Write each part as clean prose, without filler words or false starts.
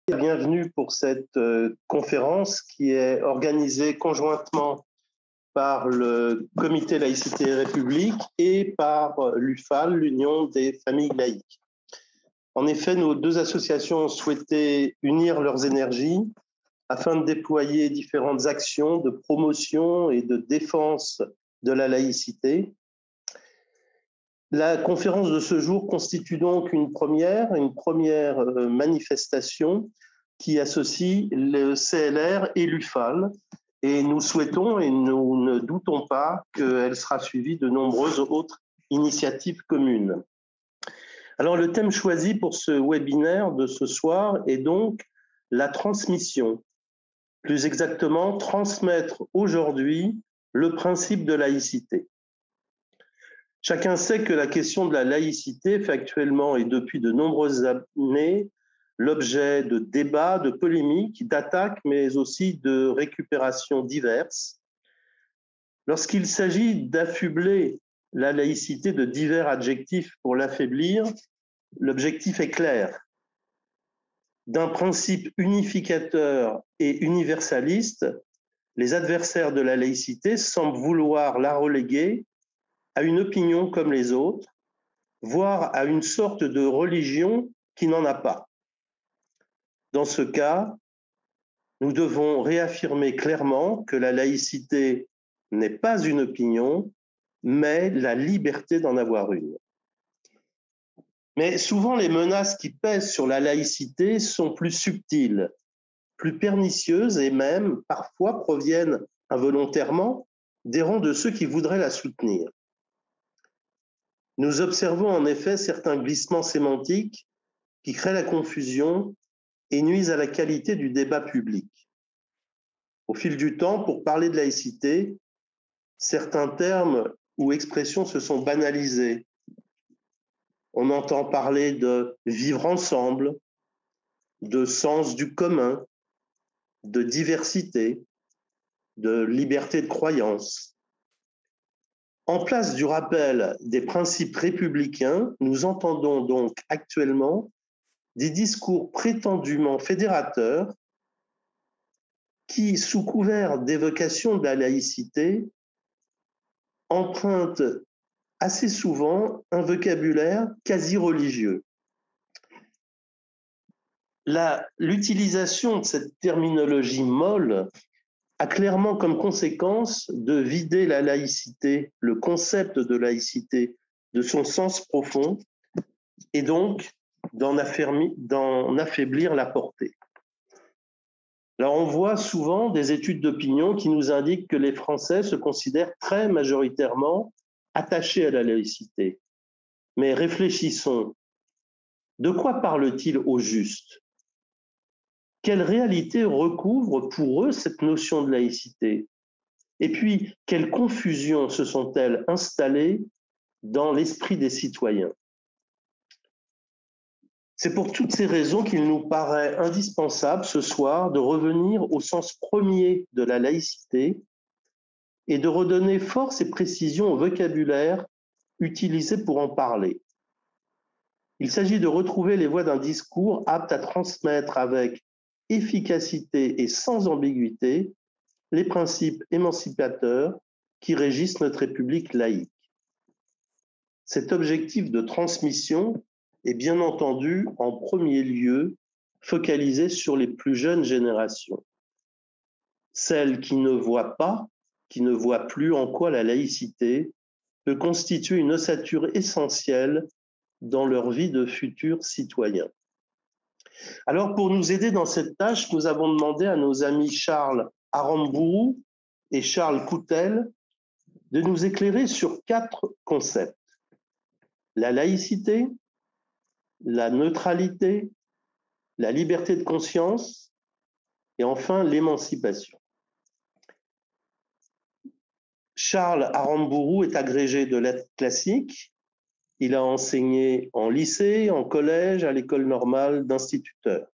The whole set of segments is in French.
Bienvenue pour cette conférence qui est organisée conjointement par le Comité Laïcité et République et par l'UFAL, l'Union des familles laïques. En effet, nos deux associations ont souhaité unir leurs énergies afin de déployer différentes actions de promotion et de défense de la laïcité. La conférence de ce jour constitue donc une première manifestation qui associe le CLR et l'UFAL. Et nous souhaitons et nous ne doutons pas qu'elle sera suivie de nombreuses autres initiatives communes. Alors le thème choisi pour ce webinaire de ce soir est donc la transmission. Plus exactement, transmettre aujourd'hui le principe de laïcité. Chacun sait que la question de la laïcité fait actuellement et depuis de nombreuses années l'objet de débats, de polémiques, d'attaques, mais aussi de récupérations diverses. Lorsqu'il s'agit d'affubler la laïcité de divers adjectifs pour l'affaiblir, l'objectif est clair. D'un principe unificateur et universaliste, les adversaires de la laïcité semblent vouloir la reléguer à une opinion comme les autres, voire à une sorte de religion qui n'en a pas. Dans ce cas, nous devons réaffirmer clairement que la laïcité n'est pas une opinion, mais la liberté d'en avoir une. Mais souvent, les menaces qui pèsent sur la laïcité sont plus subtiles, plus pernicieuses et même, parfois, proviennent involontairement des rangs de ceux qui voudraient la soutenir. Nous observons en effet certains glissements sémantiques qui créent la confusion et nuisent à la qualité du débat public. Au fil du temps, pour parler de laïcité, certains termes ou expressions se sont banalisés. On entend parler de vivre ensemble, de sens du commun, de diversité, de liberté de croyance. En place du rappel des principes républicains, nous entendons donc actuellement des discours prétendument fédérateurs qui, sous couvert d'évocation de la laïcité, empruntent assez souvent un vocabulaire quasi religieux. L'utilisation de cette terminologie molle a clairement comme conséquence de vider la laïcité, le concept de laïcité, de son sens profond et donc d'en affaiblir la portée. Alors on voit souvent des études d'opinion qui nous indiquent que les Français se considèrent très majoritairement attachés à la laïcité. Mais réfléchissons, de quoi parle-t-il au juste ? Quelle réalité recouvre pour eux cette notion de laïcité ? Et puis, quelles confusions se sont-elles installées dans l'esprit des citoyens ? C'est pour toutes ces raisons qu'il nous paraît indispensable ce soir de revenir au sens premier de la laïcité et de redonner force et précision au vocabulaire utilisé pour en parler. Il s'agit de retrouver les voies d'un discours apte à transmettre avec efficacité et sans ambiguïté les principes émancipateurs qui régissent notre République laïque. Cet objectif de transmission est bien entendu en premier lieu focalisé sur les plus jeunes générations, celles qui ne voient pas, qui ne voient plus en quoi la laïcité peut constituer une ossature essentielle dans leur vie de futurs citoyens. Alors, pour nous aider dans cette tâche, nous avons demandé à nos amis Charles Aramburu et Charles Coutel de nous éclairer sur 4 concepts. La laïcité, la neutralité, la liberté de conscience et enfin l'émancipation. Charles Aramburu est agrégé de lettres classiques. Il a enseigné en lycée, en collège, à l'école normale d'instituteurs.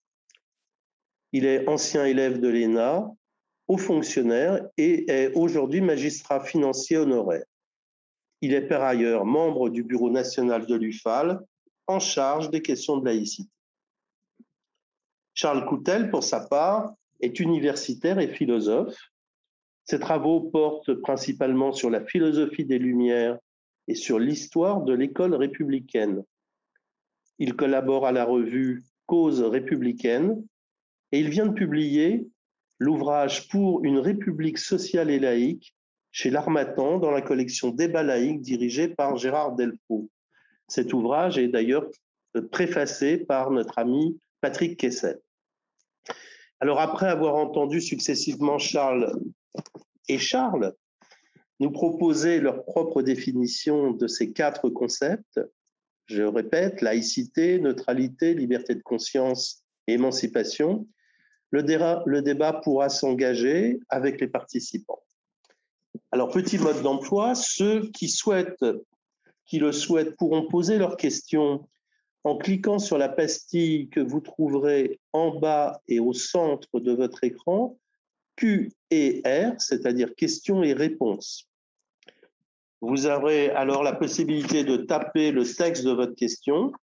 Il est ancien élève de l'ENA, haut fonctionnaire et est aujourd'hui magistrat financier honoraire. Il est par ailleurs membre du bureau national de l'UFAL en charge des questions de laïcité. Charles Coutel, pour sa part, est universitaire et philosophe. Ses travaux portent principalement sur la philosophie des Lumières et sur l'histoire de l'école républicaine. Il collabore à la revue Cause républicaine et il vient de publier l'ouvrage Pour une république sociale et laïque chez l'Harmattan dans la collection Débats laïques dirigée par Gérard Delfaux. Cet ouvrage est d'ailleurs préfacé par notre ami Patrick Kessel. Alors après avoir entendu successivement Charles et Charles nous proposer leur propre définition de ces 4 concepts, je répète, laïcité, neutralité, liberté de conscience et émancipation, le débat pourra s'engager avec les participants. Alors, petit mode d'emploi, ceux qui le souhaitent pourront poser leurs questions en cliquant sur la pastille que vous trouverez en bas et au centre de votre écran, Q et R, c'est-à-dire questions et réponses. Vous aurez alors la possibilité de taper le texte de votre question.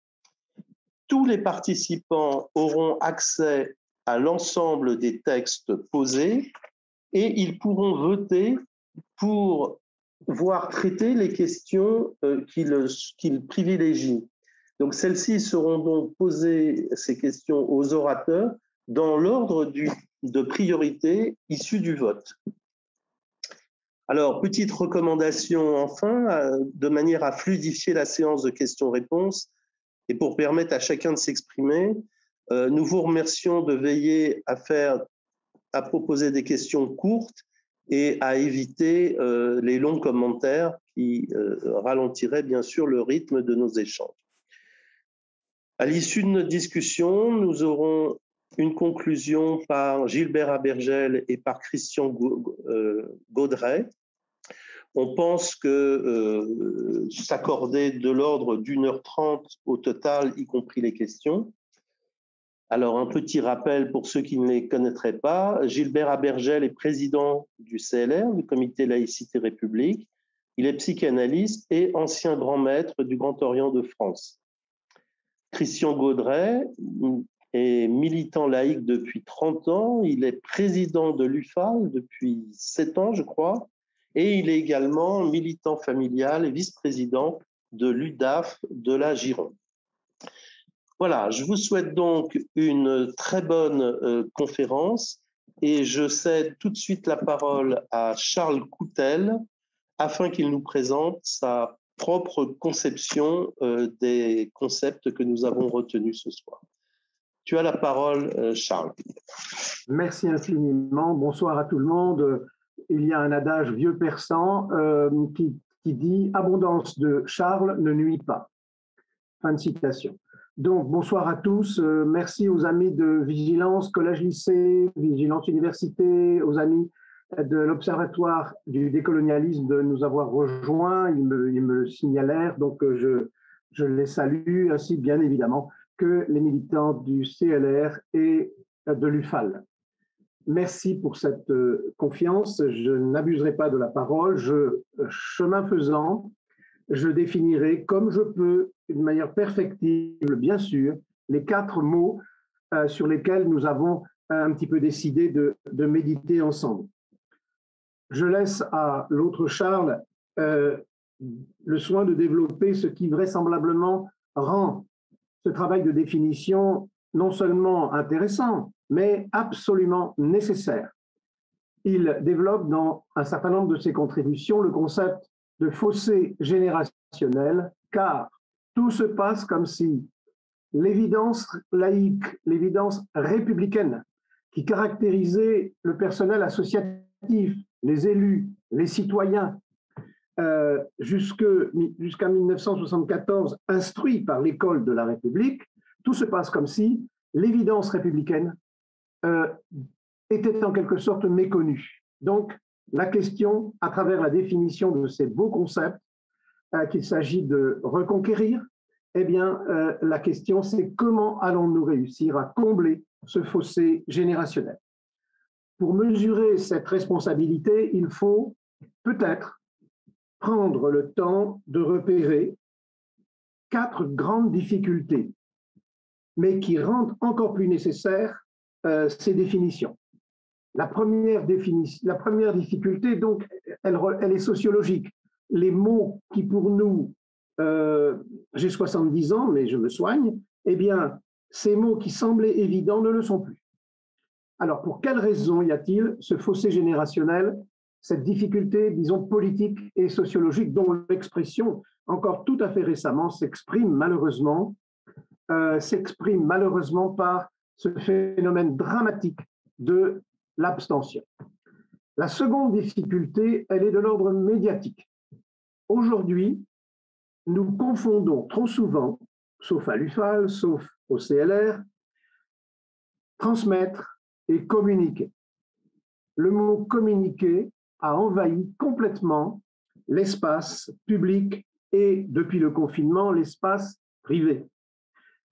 Tous les participants auront accès à l'ensemble des textes posés et ils pourront voter pour voir traiter les questions qu'ils privilégient. Donc celles-ci seront donc posées, ces questions, aux orateurs dans l'ordre de priorité issu du vote. Alors, petite recommandation enfin, de manière à fluidifier la séance de questions-réponses et pour permettre à chacun de s'exprimer, nous vous remercions de veiller à proposer des questions courtes et à éviter les longs commentaires qui ralentiraient bien sûr le rythme de nos échanges. À l'issue de notre discussion, nous aurons une conclusion par Gilbert Abergel et par Christian Gaudret. On pense que s'accorder de l'ordre d'1h30 au total, y compris les questions. Alors, un petit rappel pour ceux qui ne les connaîtraient pas. Gilbert Abergel est président du CLR, du Comité Laïcité République. Il est psychanalyste et ancien grand maître du Grand Orient de France. Christian Gaudret est militant laïque depuis 30 ans. Il est président de l'UFAL depuis 7 ans, je crois. Et il est également militant familial et vice-président de l'UDAF de la Gironde. Voilà, je vous souhaite donc une très bonne conférence et je cède tout de suite la parole à Charles Coutel afin qu'il nous présente sa propre conception des concepts que nous avons retenus ce soir. Tu as la parole, Charles. Merci infiniment. Bonsoir à tout le monde. Il y a un adage vieux persan qui dit « Abondance de Charles ne nuit pas ». Fin de citation. Donc, bonsoir à tous. Merci aux amis de Vigilance Collège-Lycée, Vigilance Université, aux amis de l'Observatoire du décolonialisme de nous avoir rejoints. Ils me le signalèrent, donc je les salue, ainsi bien évidemment que les militants du CLR et de l'UFAL. Merci pour cette confiance. Je n'abuserai pas de la parole. Chemin faisant, je définirai comme je peux, d'une manière perfectible, bien sûr, les 4 mots sur lesquels nous avons un petit peu décidé de méditer ensemble. Je laisse à l'autre Charles le soin de développer ce qui vraisemblablement rend ce travail de définition non seulement intéressant, mais absolument nécessaire. Il développe dans un certain nombre de ses contributions le concept de fossé générationnel, car tout se passe comme si l'évidence laïque, l'évidence républicaine qui caractérisait le personnel associatif, les élus, les citoyens, jusqu'à 1974, instruits par l'école de la République, tout se passe comme si l'évidence républicaine était en quelque sorte méconnue. Donc, la question, à travers la définition de ces beaux concepts qu'il s'agit de reconquérir, eh bien, la question, c'est comment allons-nous réussir à combler ce fossé générationnel? Pour mesurer cette responsabilité, il faut peut-être prendre le temps de repérer 4 grandes difficultés, mais qui rendent encore plus nécessaire ces définitions. La première difficulté, donc, elle est sociologique. Les mots qui, pour nous, j'ai 70 ans, mais je me soigne, eh bien, ces mots qui semblaient évidents ne le sont plus. Alors, pour quelles raisons y a-t-il ce fossé générationnel, cette difficulté, disons, politique et sociologique, dont l'expression, encore tout à fait récemment, s'exprime malheureusement par ce phénomène dramatique de l'abstention. La seconde difficulté, elle est de l'ordre médiatique. Aujourd'hui, nous confondons trop souvent, sauf à l'UFAL, sauf au CLR, transmettre et communiquer. Le mot communiquer a envahi complètement l'espace public et, depuis le confinement, l'espace privé.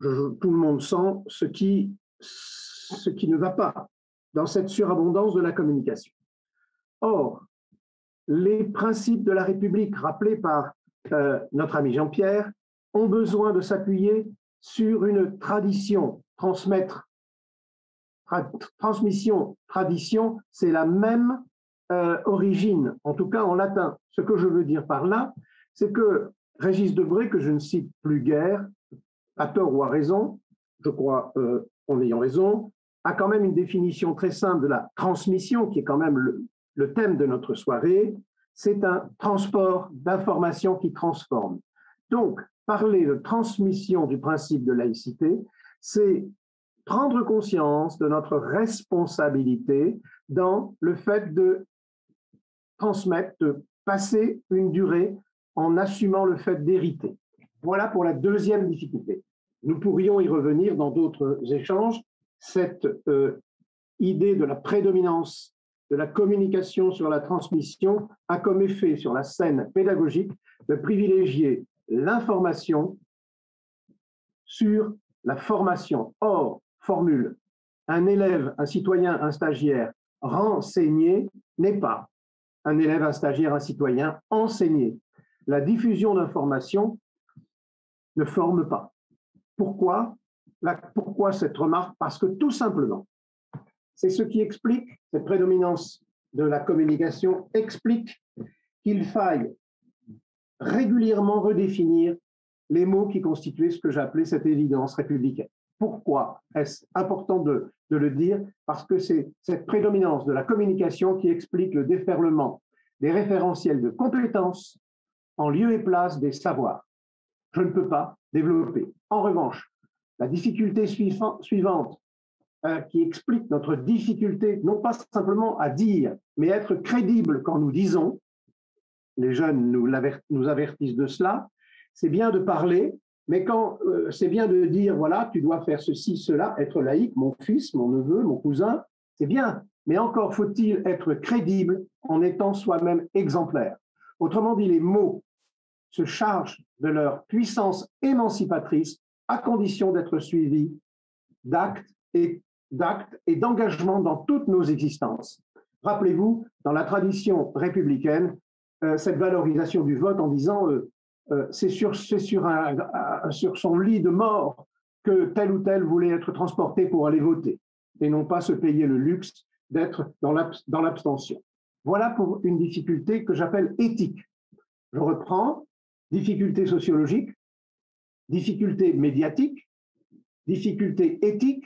Tout le monde sent ce qui ne va pas dans cette surabondance de la communication. Or, les principes de la République rappelés par notre ami Jean-Pierre ont besoin de s'appuyer sur une tradition. Transmission, tradition, c'est la même origine, en tout cas en latin. Ce que je veux dire par là, c'est que Régis Debray, que je ne cite plus guère, à tort ou à raison, je crois en ayant raison, a quand même une définition très simple de la transmission, qui est quand même le thème de notre soirée. C'est un transport d'informations qui transforme. Donc, parler de transmission du principe de laïcité, c'est prendre conscience de notre responsabilité dans le fait de transmettre, de passer une durée en assumant le fait d'hériter. Voilà pour la deuxième difficulté. Nous pourrions y revenir dans d'autres échanges. Cette idée de la prédominance de la communication sur la transmission a comme effet sur la scène pédagogique de privilégier l'information sur la formation. Or, formule, un élève, un citoyen, un stagiaire renseigné n'est pas un élève, un stagiaire, un citoyen enseigné. La diffusion d'informations ne forme pas. Pourquoi cette remarque? Parce que tout simplement, c'est ce qui explique, cette prédominance de la communication explique qu'il faille régulièrement redéfinir les mots qui constituaient ce que j'appelais cette évidence républicaine. Pourquoi est-ce important de le dire? Parce que c'est cette prédominance de la communication qui explique le déferlement des référentiels de compétences en lieu et place des savoirs. Je ne peux pas développer. En revanche, la difficulté suivante qui explique notre difficulté, non pas simplement à dire, mais être crédible quand nous disons, les jeunes nous avertissent de cela, c'est bien de parler, mais quand c'est bien de dire, voilà, tu dois faire ceci, cela, être laïque, mon fils, mon neveu, mon cousin, c'est bien, mais encore faut-il être crédible en étant soi-même exemplaire. Autrement dit, les mots se chargent de leur puissance émancipatrice à condition d'être suivis d'actes et d'engagement dans toutes nos existences. Rappelez-vous, dans la tradition républicaine, cette valorisation du vote en disant c'est sur son lit de mort que tel ou tel voulait être transporté pour aller voter et non pas se payer le luxe d'être dans l'abstention. Voilà pour une difficulté que j'appelle éthique. Je reprends, difficulté sociologique, difficulté médiatique, difficulté éthique.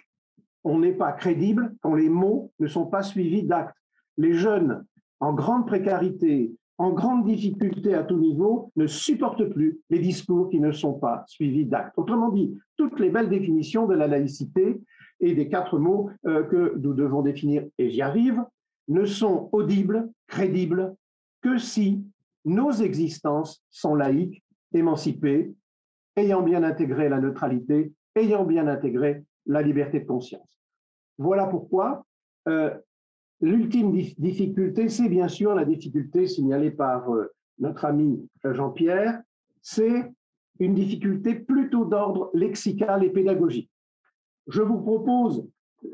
On n'est pas crédible quand les mots ne sont pas suivis d'actes. Les jeunes en grande précarité, en grande difficulté à tout niveau, ne supportent plus les discours qui ne sont pas suivis d'actes. Autrement dit, toutes les belles définitions de la laïcité et des 4 mots que nous devons définir, et j'y arrive, ne sont audibles, crédibles, que si nos existences sont laïques, émancipées, ayant bien intégré la neutralité, ayant bien intégré la liberté de conscience. Voilà pourquoi l'ultime difficulté, c'est bien sûr la difficulté signalée par notre ami Jean-Pierre, c'est une difficulté plutôt d'ordre lexical et pédagogique. Je vous propose,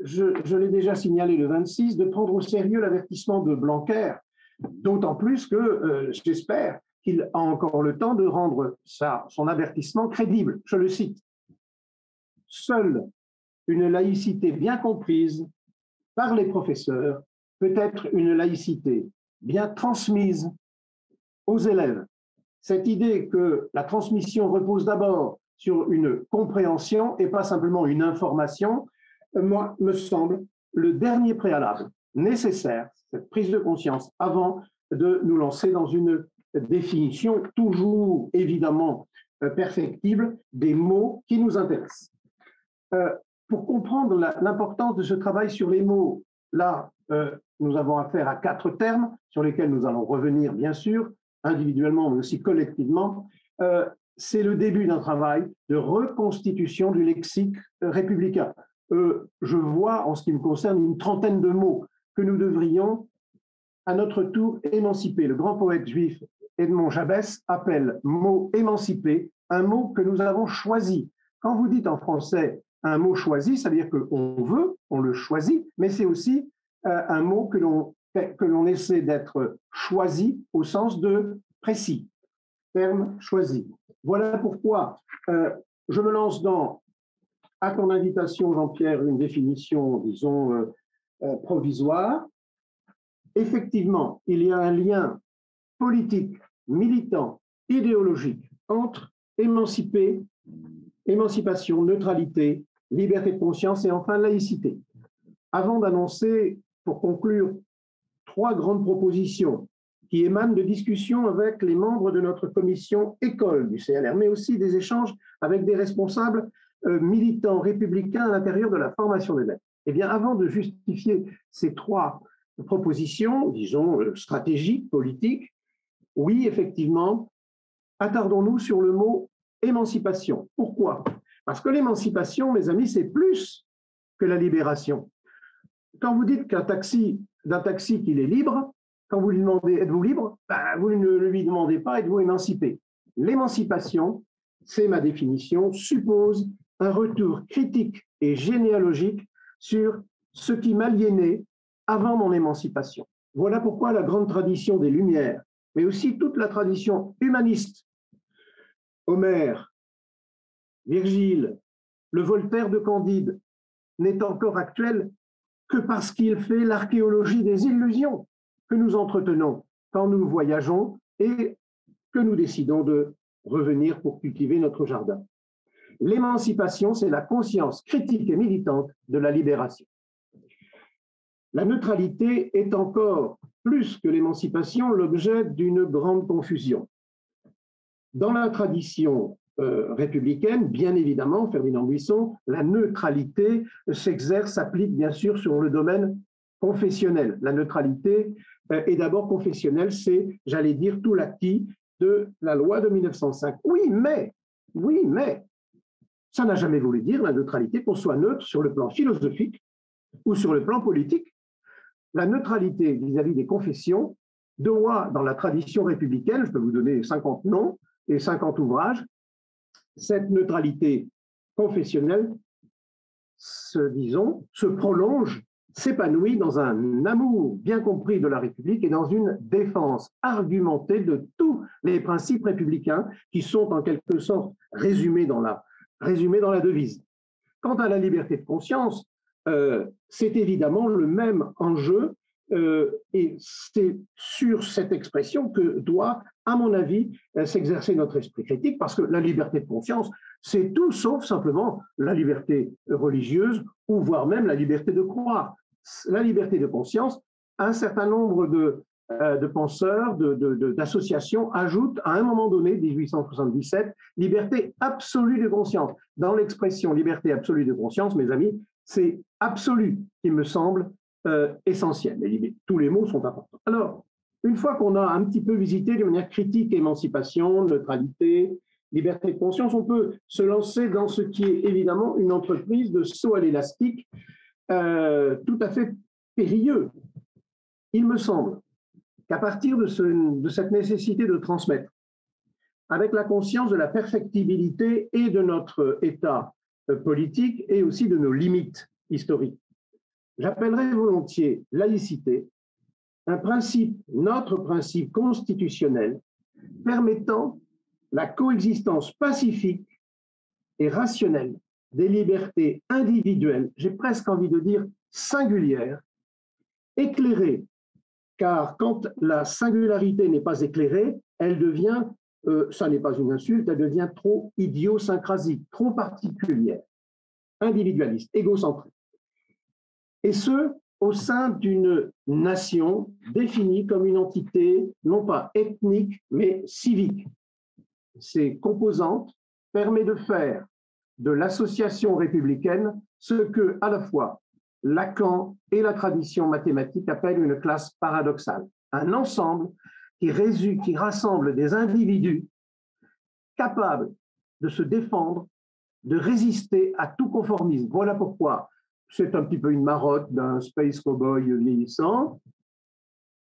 je l'ai déjà signalé le 26, de prendre au sérieux l'avertissement de Blanquer, d'autant plus que j'espère qu'il a encore le temps de rendre son avertissement crédible. Je le cite. Seule une laïcité bien comprise par les professeurs peut être une laïcité bien transmise aux élèves. Cette idée que la transmission repose d'abord sur une compréhension et pas simplement une information, moi, me semble le dernier préalable nécessaire, cette prise de conscience, avant de nous lancer dans une définition toujours évidemment perfectible des mots qui nous intéressent. Pour comprendre l'importance de ce travail sur les mots, là, nous avons affaire à 4 termes sur lesquels nous allons revenir, bien sûr, individuellement, mais aussi collectivement. C'est le début d'un travail de reconstitution du lexique républicain. Je vois, en ce qui me concerne, une trentaine de mots que nous devrions, à notre tour, émanciper. Le grand poète juif Edmond Jabès appelle mot émancipé un mot que nous avons choisi. Quand vous dites en français un mot choisi, ça veut dire qu'on veut, on le choisit, mais c'est aussi un mot que l'on essaie d'être choisi au sens de précis. Terme choisi. Voilà pourquoi je me lance à ton invitation, Jean-Pierre, une définition, disons, provisoire. Effectivement, il y a un lien politique, militant, idéologique entre émancipation, neutralité, liberté de conscience et enfin laïcité. Avant d'annoncer, pour conclure, 3 grandes propositions qui émanent de discussions avec les membres de notre commission école du CLR, mais aussi des échanges avec des responsables militants républicains à l'intérieur de la formation des maîtres. Eh bien, avant de justifier ces 3 propositions, disons, stratégiques, politiques, oui, effectivement, attardons-nous sur le mot émancipation. Pourquoi? Parce que l'émancipation, mes amis, c'est plus que la libération. Quand vous dites d'un taxi qu'il est libre, quand vous lui demandez « êtes-vous libre ?» vous ne lui demandez pas « êtes-vous émancipé ?» L'émancipation, c'est ma définition, suppose un retour critique et généalogique sur ce qui m'aliénait avant mon émancipation. Voilà pourquoi la grande tradition des Lumières, mais aussi toute la tradition humaniste, Homère, Virgile, le Voltaire de Candide, n'est encore actuelle que parce qu'il fait l'archéologie des illusions que nous entretenons quand nous voyageons et que nous décidons de revenir pour cultiver notre jardin. L'émancipation, c'est la conscience critique et militante de la libération. La neutralité est encore, plus que l'émancipation, l'objet d'une grande confusion. Dans la tradition républicaine, bien évidemment, Ferdinand Buisson, la neutralité s'applique bien sûr sur le domaine confessionnel. La neutralité est d'abord confessionnelle, c'est, j'allais dire, tout l'acquis de la loi de 1905. Oui, mais, ça n'a jamais voulu dire, la neutralité, qu'on soit neutre sur le plan philosophique ou sur le plan politique. La neutralité vis-à-vis des confessions doit, dans la tradition républicaine, je peux vous donner 50 noms et 50 ouvrages, cette neutralité confessionnelle se prolonge, s'épanouit dans un amour bien compris de la République et dans une défense argumentée de tous les principes républicains qui sont en quelque sorte résumés dans la devise. Quant à la liberté de conscience, c'est évidemment le même enjeu et c'est sur cette expression que doit, à mon avis, s'exercer notre esprit critique, parce que la liberté de conscience, c'est tout sauf simplement la liberté religieuse ou voire même la liberté de croire. La liberté de conscience, un certain nombre de penseurs, d'associations ajoutent à un moment donné, 1877, liberté absolue de conscience. Dans l'expression liberté absolue de conscience, mes amis, c'est absolu qui me semble essentiel. Tous les mots sont importants. Alors, une fois qu'on a un petit peu visité de manière critique émancipation, neutralité, liberté de conscience, on peut se lancer dans ce qui est évidemment une entreprise de saut à l'élastique tout à fait périlleux. Il me semble qu'à partir de cette nécessité de transmettre, avec la conscience de la perfectibilité et de notre état politique et aussi de nos limites historiques, j'appellerais volontiers laïcité un principe, notre principe constitutionnel, permettant la coexistence pacifique et rationnelle des libertés individuelles, j'ai presque envie de dire singulières, éclairée, car quand la singularité n'est pas éclairée, elle devient, ça n'est pas une insulte, elle devient trop idiosyncrasique, trop particulière, individualiste, égocentrique. Et ce, au sein d'une nation définie comme une entité non pas ethnique, mais civique. Ces composantes permettent de faire de l'association républicaine ce que, à la fois, Lacan et la tradition mathématique appellent une classe paradoxale, un ensemble qui rassemble des individus capables de se défendre, de résister à tout conformisme. Voilà pourquoi c'est un petit peu une marotte d'un space cowboy vieillissant.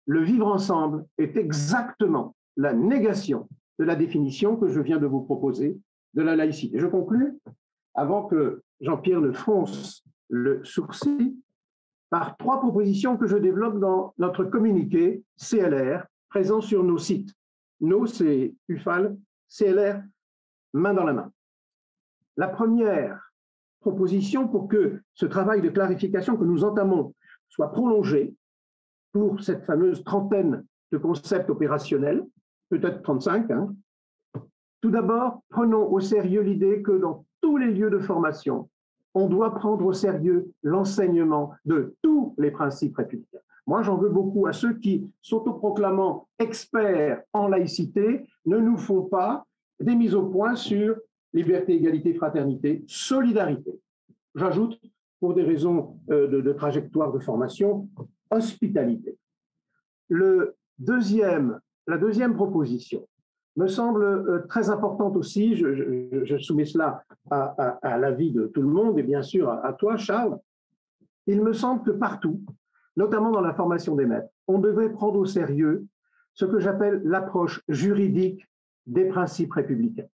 Le vivre ensemble est exactement la négation de la définition que je viens de vous proposer de la laïcité. Je conclus, avant que Jean-Pierre ne fronce le sourcil, par 3 propositions que je développe dans notre communiqué CLR, présent sur nos sites. Nos, c'est UFAL, CLR, main dans la main. La première proposition pour que ce travail de clarification que nous entamons soit prolongé pour cette fameuse trentaine de concepts opérationnels, peut-être 35. Tout d'abord, prenons au sérieux l'idée que dans tous les lieux de formation, on doit prendre au sérieux l'enseignement de tous les principes républicains. Moi, j'en veux beaucoup à ceux qui, s'autoproclamant experts en laïcité, ne nous font pas des mises au point sur liberté, égalité, fraternité, solidarité. J'ajoute, pour des raisons de trajectoire de formation, hospitalité. La deuxième proposition me semble très importante aussi, je soumets cela à l'avis de tout le monde et bien sûr à toi, Charles. Il me semble que partout, notamment dans la formation des maîtres, on devrait prendre au sérieux ce que j'appelle l'approche juridique des principes républicains,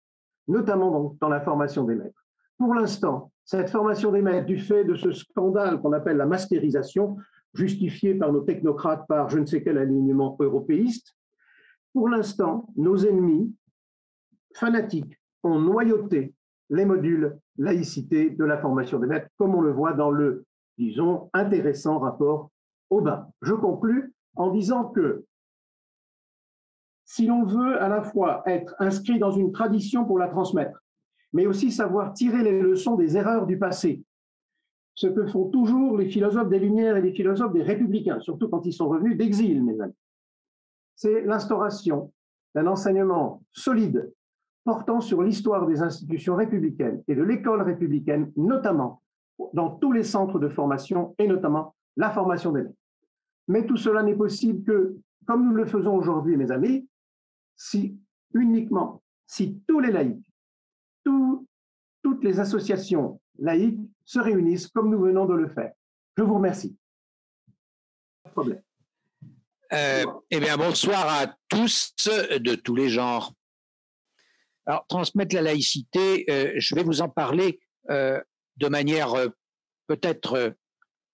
notamment dans la formation des maîtres. Pour l'instant, cette formation des maîtres, du fait de ce scandale qu'on appelle la mastérisation, justifié par nos technocrates par je ne sais quel alignement européiste, pour l'instant, nos ennemis fanatiques ont noyauté les modules laïcité de la formation des maîtres, comme on le voit dans le, disons, intéressant rapport Aubin. Je conclus en disant que si l'on veut à la fois être inscrit dans une tradition pour la transmettre, mais aussi savoir tirer les leçons des erreurs du passé, ce que font toujours les philosophes des Lumières et les philosophes des Républicains, surtout quand ils sont revenus d'exil, mes amis, c'est l'instauration d'un enseignement solide portant sur l'histoire des institutions républicaines et de l'école républicaine, notamment dans tous les centres de formation et notamment la formation des maîtres. Mais tout cela n'est possible que, comme nous le faisons aujourd'hui, mes amis, si tous les laïcs, toutes les associations laïques se réunissent comme nous venons de le faire. Je vous remercie. Pas de problème. Eh bien, bonsoir à tous de tous les genres. Alors, transmettre la laïcité, je vais vous en parler de manière peut-être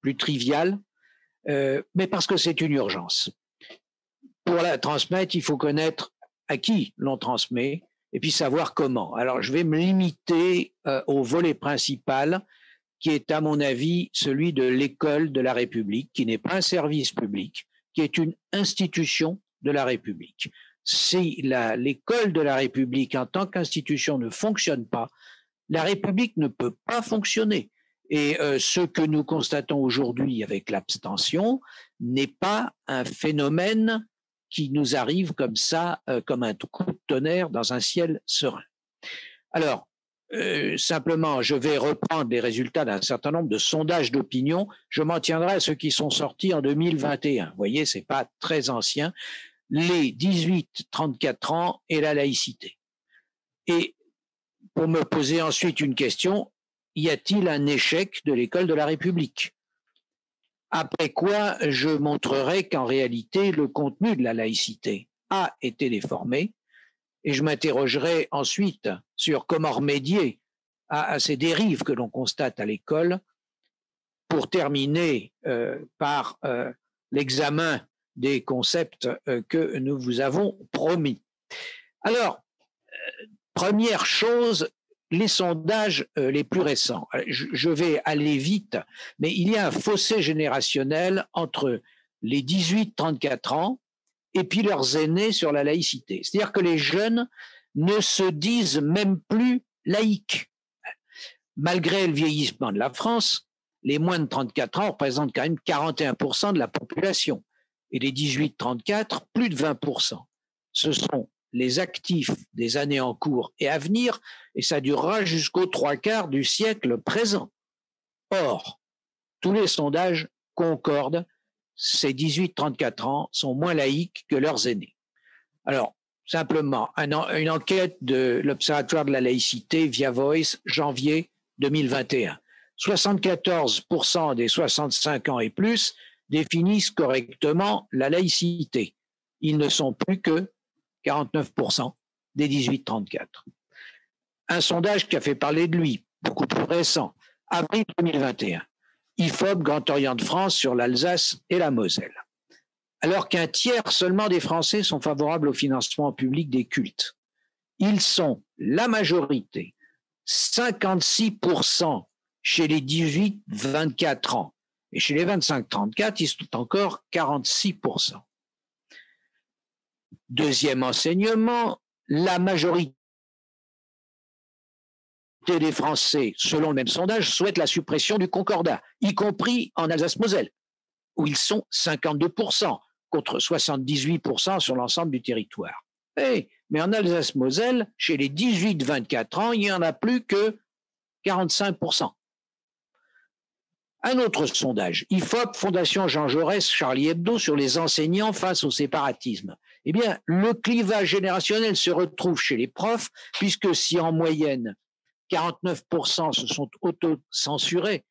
plus triviale, mais parce que c'est une urgence. Pour la transmettre, il faut connaître à qui l'on transmet et puis savoir comment. Alors, je vais me limiter au volet principal qui est, à mon avis, celui de l'école de la République, qui n'est pas un service public, qui est une institution de la République. Si l'école de la République en tant qu'institution ne fonctionne pas, la République ne peut pas fonctionner. Et ce que nous constatons aujourd'hui avec l'abstention n'est pas un phénomène qui nous arrive comme ça, comme un coup de tonnerre dans un ciel serein. Alors, simplement, je vais reprendre les résultats d'un certain nombre de sondages d'opinion. Je m'en tiendrai à ceux qui sont sortis en 2021. Vous voyez, c'est pas très ancien. Les 18-34 ans et la laïcité. Et pour me poser ensuite une question, y a-t-il un échec de l'école de la République? Après quoi, je montrerai qu'en réalité, le contenu de la laïcité a été déformé. Et je m'interrogerai ensuite sur comment remédier à ces dérives que l'on constate à l'école pour terminer par l'examen des concepts que nous vous avons promis. Alors, première chose, les sondages les plus récents. Je vais aller vite, mais il y a un fossé générationnel entre les 18-34 ans et puis leurs aînés sur la laïcité. C'est-à-dire que les jeunes ne se disent même plus laïcs. Malgré le vieillissement de la France, les moins de 34 ans représentent quand même 41% de la population et les 18-34, plus de 20%. Ce sont les actifs des années en cours et à venir, et ça durera jusqu'aux 3/4 du siècle présent. Or, tous les sondages concordent, ces 18-34 ans sont moins laïcs que leurs aînés. Alors, simplement, une enquête de l'Observatoire de la laïcité via Voice, janvier 2021. 74% des 65 ans et plus définissent correctement la laïcité. Ils ne sont plus que 49% des 18-34. Un sondage qui a fait parler de lui, beaucoup plus récent, avril 2021. IFOP, Grand Orient de France, sur l'Alsace et la Moselle. Alors qu'un tiers seulement des Français sont favorables au financement public des cultes. Ils sont la majorité, 56% chez les 18-24 ans. Et chez les 25-34, ils sont encore 46%. Deuxième enseignement, la majorité des Français, selon le même sondage, souhaitent la suppression du Concordat, y compris en Alsace-Moselle, où ils sont 52%, contre 78% sur l'ensemble du territoire. Mais en Alsace-Moselle, chez les 18-24 ans, il n'y en a plus que 45%. Un autre sondage, IFOP, Fondation Jean Jaurès, Charlie Hebdo, sur les enseignants face au séparatisme. Eh bien, le clivage générationnel se retrouve chez les profs, puisque si en moyenne, 49% se sont auto-censurés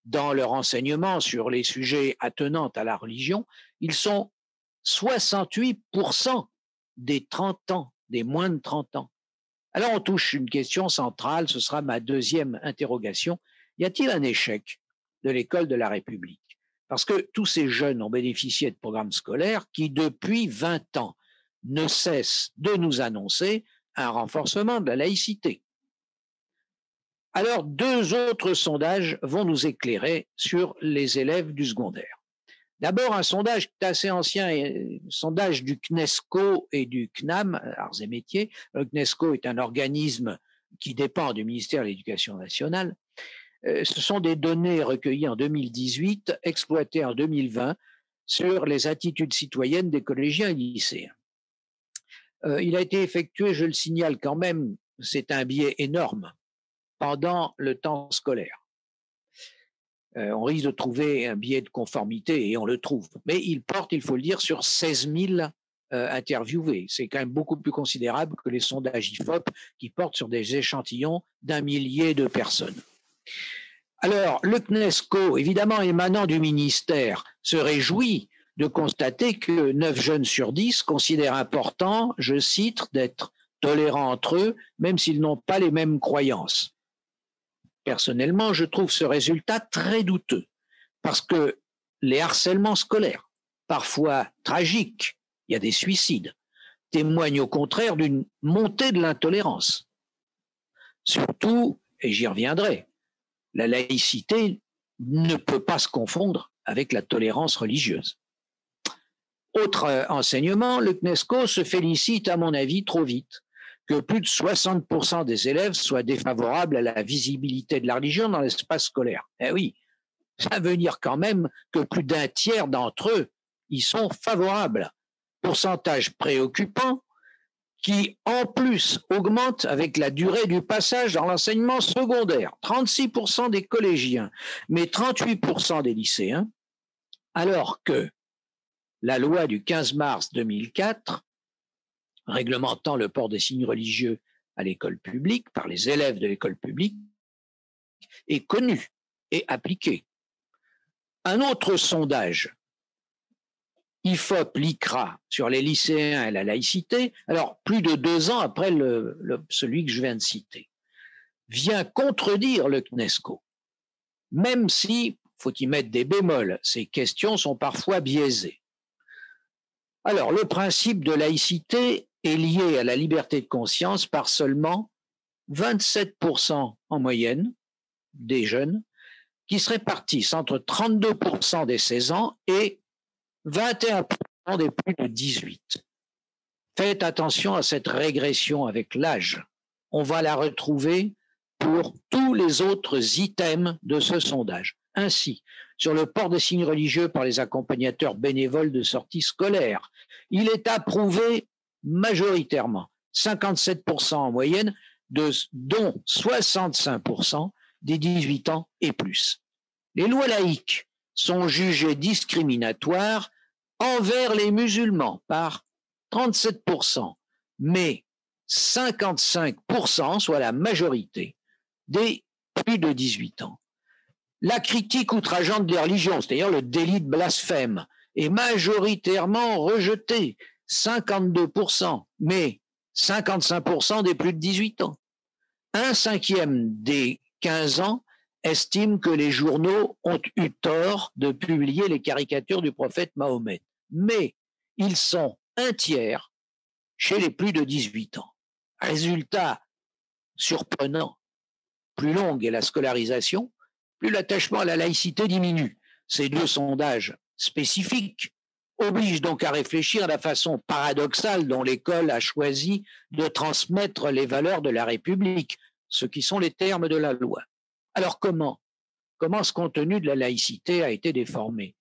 dans leur enseignement sur les sujets attenants à la religion, ils sont 68% des 30 ans, des moins de 30 ans. Alors on touche une question centrale, ce sera ma deuxième interrogation. Y a-t-il un échec de l'école de la République? Parce que tous ces jeunes ont bénéficié de programmes scolaires qui, depuis 20 ans, ne cessent de nous annoncer un renforcement de la laïcité. Alors, deux autres sondages vont nous éclairer sur les élèves du secondaire. D'abord, un sondage assez ancien, un sondage du CNESCO et du CNAM, Arts et Métiers. Le CNESCO est un organisme qui dépend du ministère de l'Éducation nationale. Ce sont des données recueillies en 2018, exploitées en 2020, sur les attitudes citoyennes des collégiens et lycéens. Il a été effectué, je le signale quand même, c'est un biais énorme, pendant le temps scolaire. On risque de trouver un biais de conformité, et on le trouve. Mais il porte, il faut le dire, sur 16 000 interviewés. C'est quand même beaucoup plus considérable que les sondages IFOP qui portent sur des échantillons d'1 millier de personnes. Alors, le CNESCO, évidemment émanant du ministère, se réjouit de constater que 9 jeunes sur 10 considèrent important, je cite, d'être tolérants entre eux, même s'ils n'ont pas les mêmes croyances. Personnellement, je trouve ce résultat très douteux, parce que les harcèlements scolaires, parfois tragiques, il y a des suicides, témoignent au contraire d'une montée de l'intolérance. Surtout, et j'y reviendrai, la laïcité ne peut pas se confondre avec la tolérance religieuse. Autre enseignement, le CNESCO se félicite, à mon avis, trop vite, que plus de 60% des élèves soient défavorables à la visibilité de la religion dans l'espace scolaire. Eh oui, ça veut dire quand même que plus d'un tiers d'entre eux y sont favorables. Pourcentage préoccupant qui, en plus, augmente avec la durée du passage dans l'enseignement secondaire. 36% des collégiens, mais 38% des lycéens, alors que la loi du 15 mars 2004, réglementant le port des signes religieux à l'école publique par les élèves de l'école publique, est connue et appliquée. Un autre sondage, IFOP, l'ICRA, sur les lycéens et la laïcité, alors plus de 2 ans après celui que je viens de citer, vient contredire le CNESCO, même si, faut y mettre des bémols, ces questions sont parfois biaisées. Alors, le principe de laïcité est lié à la liberté de conscience par seulement 27% en moyenne des jeunes qui se répartissent entre 32% des 16 ans et 21% des plus de 18. Faites attention à cette régression avec l'âge. On va la retrouver pour tous les autres items de ce sondage. Ainsi, sur le port des signes religieux par les accompagnateurs bénévoles de sorties scolaires, il est approuvé majoritairement, 57% en moyenne, dont 65% des 18 ans et plus. Les lois laïques sont jugées discriminatoires envers les musulmans par 37%, mais 55%, soit la majorité, des plus de 18 ans. La critique outrageante des religions, c'est-à-dire le délit de blasphème, est majoritairement rejetée, 52%, mais 55% des plus de 18 ans. Un cinquième des 15 ans estime que les journaux ont eu tort de publier les caricatures du prophète Mahomet, mais ils sont un tiers chez les plus de 18 ans. Résultat surprenant, plus longue est la scolarisation, plus l'attachement à la laïcité diminue. Ces deux sondages spécifiques obligent donc à réfléchir à la façon paradoxale dont l'école a choisi de transmettre les valeurs de la République, ce qui sont les termes de la loi. Alors comment ce contenu de la laïcité a été déformé?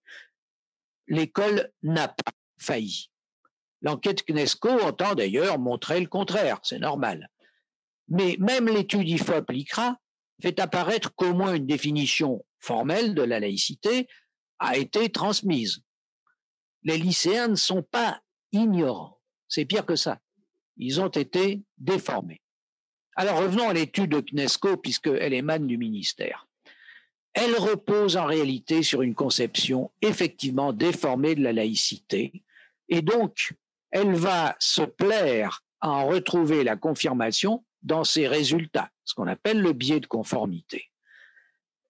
L'école n'a pas failli. L'enquête CNESCO entend d'ailleurs montrer le contraire, c'est normal. Mais même l'étude IFOP-LICRA fait apparaître qu'au moins une définition formelle de la laïcité a été transmise. Les lycéens ne sont pas ignorants, c'est pire que ça. Ils ont été déformés. Alors revenons à l'étude de CNESCO, puisqu'elle émane du ministère. Elle repose en réalité sur une conception effectivement déformée de la laïcité, et donc elle va se plaire à en retrouver la confirmation dans ses résultats, ce qu'on appelle le biais de conformité.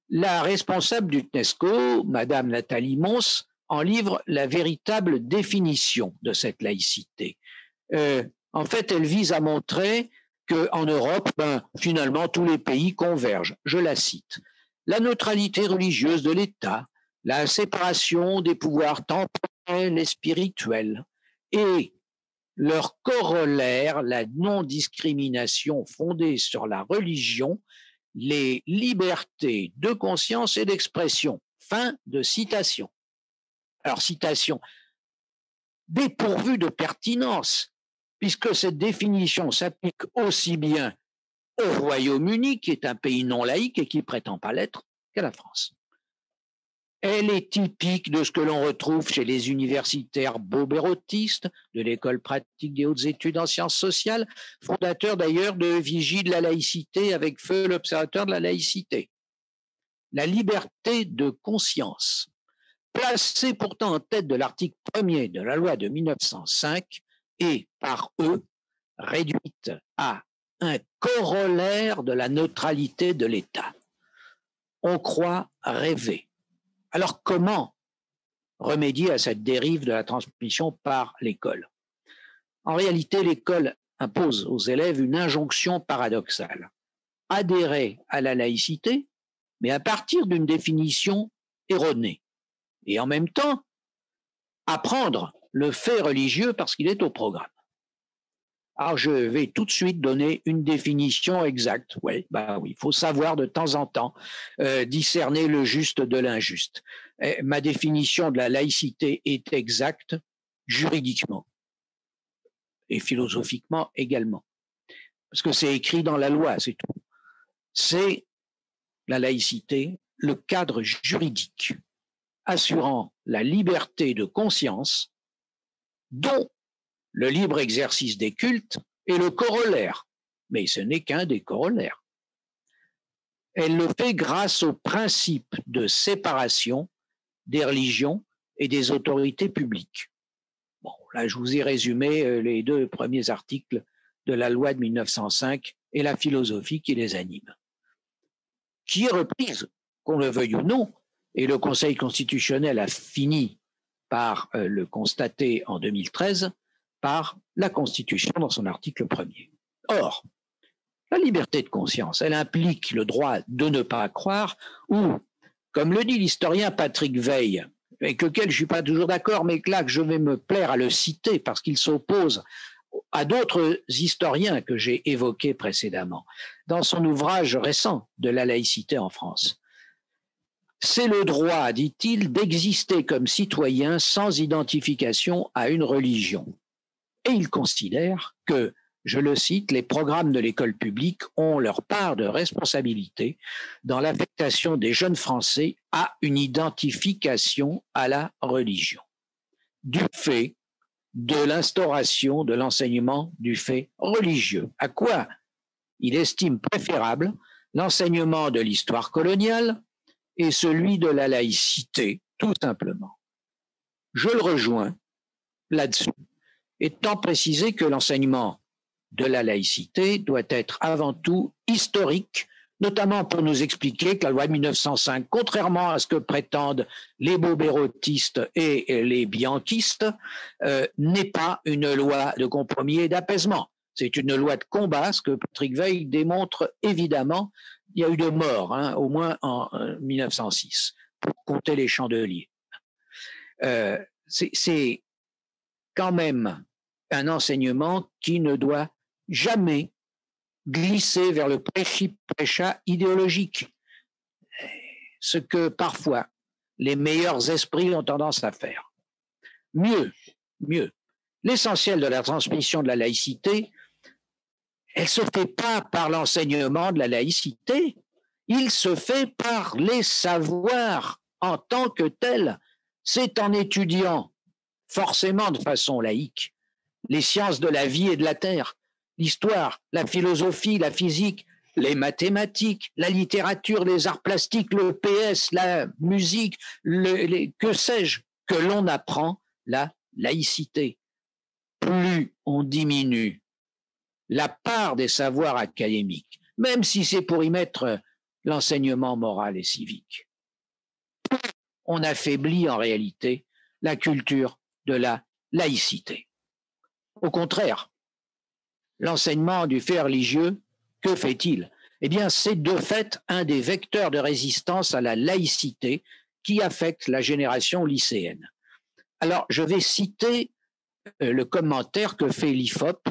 La responsable du CNESCO, Madame Nathalie Mons, en livre la véritable définition de cette laïcité. En fait, elle vise à montrer qu'en Europe, finalement, tous les pays convergent. Je la cite. La neutralité religieuse de l'État, la séparation des pouvoirs temporels et spirituels, et leur corollaire, la non-discrimination fondée sur la religion, les libertés de conscience et d'expression. Fin de citation. Alors, citation dépourvue de pertinence, puisque cette définition s'applique aussi bien au Royaume-Uni, qui est un pays non laïque et qui ne prétend pas l'être, qu'à la France. Elle est typique de ce que l'on retrouve chez les universitaires beaubérotistes de l'École pratique des hautes études en sciences sociales, fondateur d'ailleurs de Vigie de la laïcité avec feu l'observateur de la laïcité. La liberté de conscience, placée pourtant en tête de l'article 1er de la loi de 1905, est par eux réduite à un corollaire de la neutralité de l'État. On croit rêver. Alors comment remédier à cette dérive de la transmission par l'école? En réalité, l'école impose aux élèves une injonction paradoxale. Adhérer à la laïcité, mais à partir d'une définition erronée. Et en même temps, apprendre le fait religieux parce qu'il est au programme. Alors, je vais tout de suite donner une définition exacte. Oui, il faut savoir de temps en temps discerner le juste de l'injuste. Ma définition de la laïcité est exacte juridiquement et philosophiquement également. Parce que c'est écrit dans la loi, c'est tout. C'est la laïcité, le cadre juridique assurant la liberté de conscience dont le libre exercice des cultes est le corollaire, mais ce n'est qu'un des corollaires. Elle le fait grâce au principe de séparation des religions et des autorités publiques. Bon, là, je vous ai résumé les deux premiers articles de la loi de 1905 et la philosophie qui les anime, qui est reprise, qu'on le veuille ou non, et le Conseil constitutionnel a fini par le constater en 2013, par la Constitution dans son article 1er. Or, la liberté de conscience, elle implique le droit de ne pas croire ou, comme le dit l'historien Patrick Veil, avec lequel je ne suis pas toujours d'accord, mais là que je vais me plaire à le citer parce qu'il s'oppose à d'autres historiens que j'ai évoqués précédemment, dans son ouvrage récent de la laïcité en France. C'est le droit, dit-il, d'exister comme citoyen sans identification à une religion. Et il considère que, je le cite, les programmes de l'école publique ont leur part de responsabilité dans l'affectation des jeunes Français à une identification à la religion, du fait de l'instauration de l'enseignement du fait religieux, à quoi il estime préférable l'enseignement de l'histoire coloniale et celui de la laïcité, tout simplement. Je le rejoins là-dessus, étant précisé que l'enseignement de la laïcité doit être avant tout historique, notamment pour nous expliquer que la loi de 1905, contrairement à ce que prétendent les bobérotistes et les bianquistes, n'est pas une loi de compromis et d'apaisement. C'est une loi de combat, ce que Patrick Weil démontre évidemment. Il y a eu de morts, au moins en 1906, pour compter les chandeliers. C'est quand même un enseignement qui ne doit jamais glisser vers le prêchi-prêcha idéologique, ce que parfois les meilleurs esprits ont tendance à faire. Mieux, l'essentiel de la transmission de la laïcité, elle ne se fait pas par l'enseignement de la laïcité, il se fait par les savoirs en tant que tels. C'est en étudiant, forcément de façon laïque, les sciences de la vie et de la terre, l'histoire, la philosophie, la physique, les mathématiques, la littérature, les arts plastiques, le PS, la musique, que sais-je, que l'on apprend la laïcité. Plus on diminue la part des savoirs académiques, même si c'est pour y mettre l'enseignement moral et civique, on affaiblit en réalité la culture de la laïcité. Au contraire, l'enseignement du fait religieux, que fait-il? Eh bien, c'est de fait un des vecteurs de résistance à la laïcité qui affecte la génération lycéenne. Alors, je vais citer le commentaire que fait l'IFOP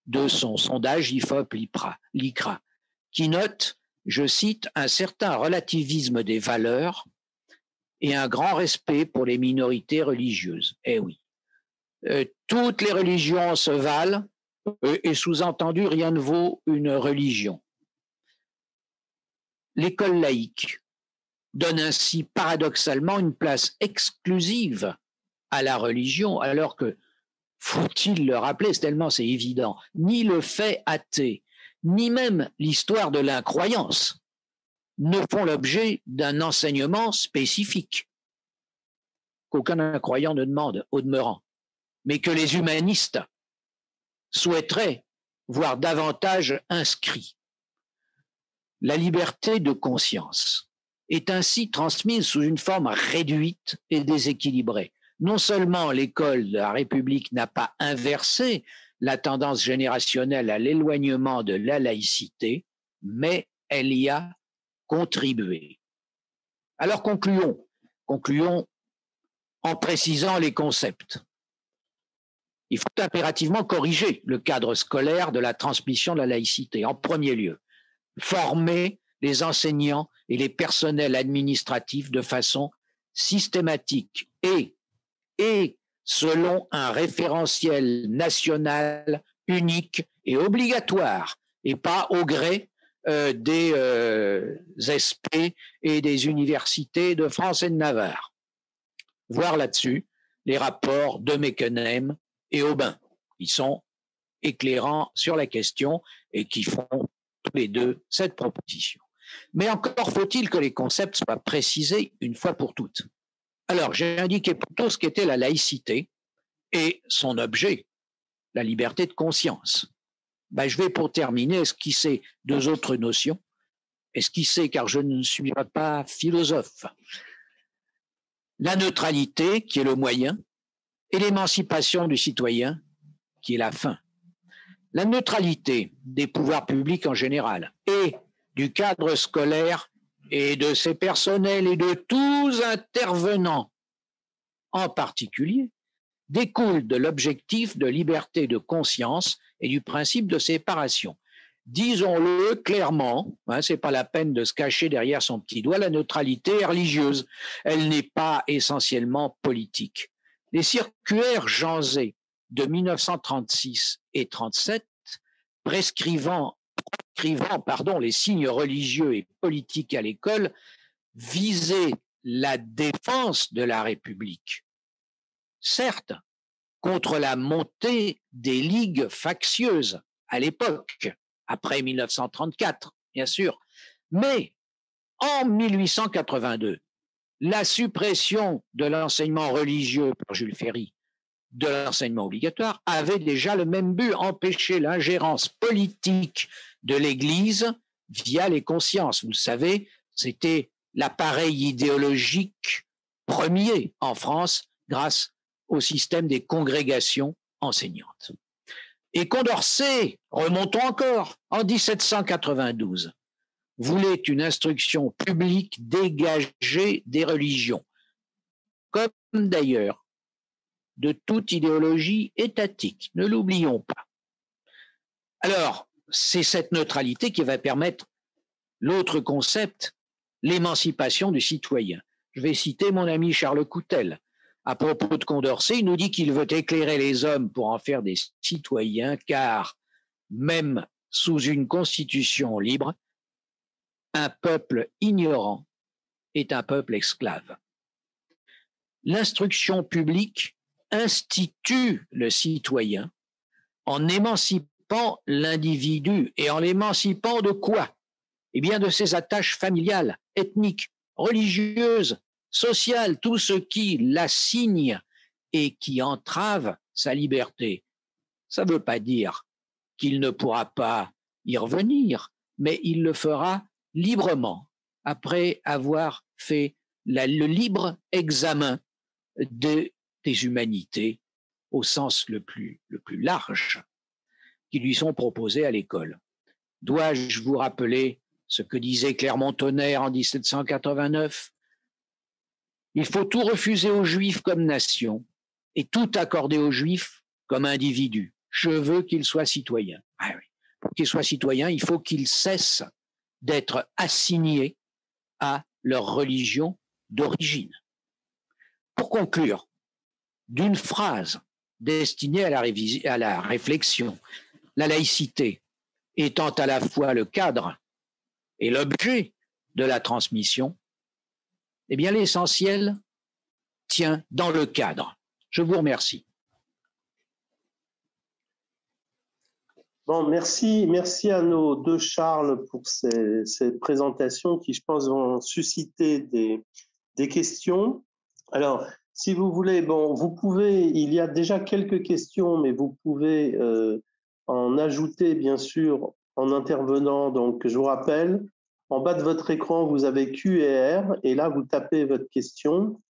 de son sondage IFOP-LICRA, qui note, je cite, un certain relativisme des valeurs et un grand respect pour les minorités religieuses. Eh oui, toutes les religions se valent, et sous-entendu, rien ne vaut une religion. L'école laïque donne ainsi paradoxalement une place exclusive à la religion, alors que, faut-il le rappeler, tellement c'est évident, ni le fait athée, ni même l'histoire de l'incroyance ne font l'objet d'un enseignement spécifique qu'aucun incroyant ne demande au demeurant, mais que les humanistes souhaiteraient voir davantage inscrit. La liberté de conscience est ainsi transmise sous une forme réduite et déséquilibrée. Non seulement l'école de la République n'a pas inversé la tendance générationnelle à l'éloignement de la laïcité, mais elle y a contribué. Alors concluons en précisant les concepts. Il faut impérativement corriger le cadre scolaire de la transmission de la laïcité. En premier lieu, former les enseignants et les personnels administratifs de façon systématique et selon un référentiel national unique et obligatoire, et pas au gré des SP et des universités de France et de Navarre. Voir là-dessus les rapports de Meckenem et Aubin, qui sont éclairants sur la question et qui font tous les deux cette proposition. Mais encore faut-il que les concepts soient précisés une fois pour toutes. Alors, j'ai indiqué plutôt ce qu'était la laïcité et son objet, la liberté de conscience. Je vais pour terminer esquisser deux autres notions. Esquisser car je ne suis pas philosophe. La neutralité, qui est le moyen, et l'émancipation du citoyen, qui est la fin. La neutralité des pouvoirs publics en général et du cadre scolaire et de ses personnels et de tous intervenants en particulier, découle de l'objectif de liberté de conscience et du principe de séparation. Disons-le clairement, c'est pas la peine de se cacher derrière son petit doigt, la neutralité est religieuse, elle n'est pas essentiellement politique. Les circulaires Jeanzé de 1936 et 37, prescrivant les signes religieux et politiques à l'école, visaient la défense de la République. Certes, contre la montée des ligues factieuses à l'époque, après 1934, bien sûr, mais en 1882, la suppression de l'enseignement religieux par Jules Ferry de l'enseignement obligatoire avait déjà le même but, empêcher l'ingérence politique de l'Église via les consciences. Vous le savez, c'était l'appareil idéologique premier en France grâce au système des congrégations enseignantes. Et Condorcet, remontons encore, en 1792, voulait une instruction publique dégagée des religions, comme d'ailleurs de toute idéologie étatique, ne l'oublions pas. Alors, c'est cette neutralité qui va permettre l'autre concept, l'émancipation du citoyen. Je vais citer mon ami Charles Coutel. À propos de Condorcet, il nous dit qu'il veut éclairer les hommes pour en faire des citoyens, car même sous une constitution libre, un peuple ignorant est un peuple esclave. L'instruction publique institue le citoyen en émancipant l'individu. Et en l'émancipant de quoi? Eh bien, de ses attaches familiales, ethniques, religieuses, sociales, tout ce qui l'assigne et qui entrave sa liberté. Ça ne veut pas dire qu'il ne pourra pas y revenir, mais il le fera librement, après avoir fait le libre examen des humanités au sens le plus large qui lui sont proposées à l'école. Dois-je vous rappeler ce que disait Clermont-Tonnerre en 1789? Il faut tout refuser aux Juifs comme nation et tout accorder aux Juifs comme individus. Je veux qu'ils soient citoyens. Ah oui. Pour qu'ils soient citoyens, il faut qu'ils cessent d'être assignés à leur religion d'origine. Pour conclure, d'une phrase destinée à la réflexion, la laïcité étant à la fois le cadre et l'objet de la transmission, eh bien l'essentiel tient dans le cadre. Je vous remercie. Bon, merci à nos deux Charles pour ces présentations qui, je pense, vont susciter des questions. Alors, si vous voulez, bon, vous pouvez, il y a déjà quelques questions, mais vous pouvez en ajouter, bien sûr, en intervenant. Donc, je vous rappelle, en bas de votre écran, vous avez Q et R, et là, vous tapez votre question,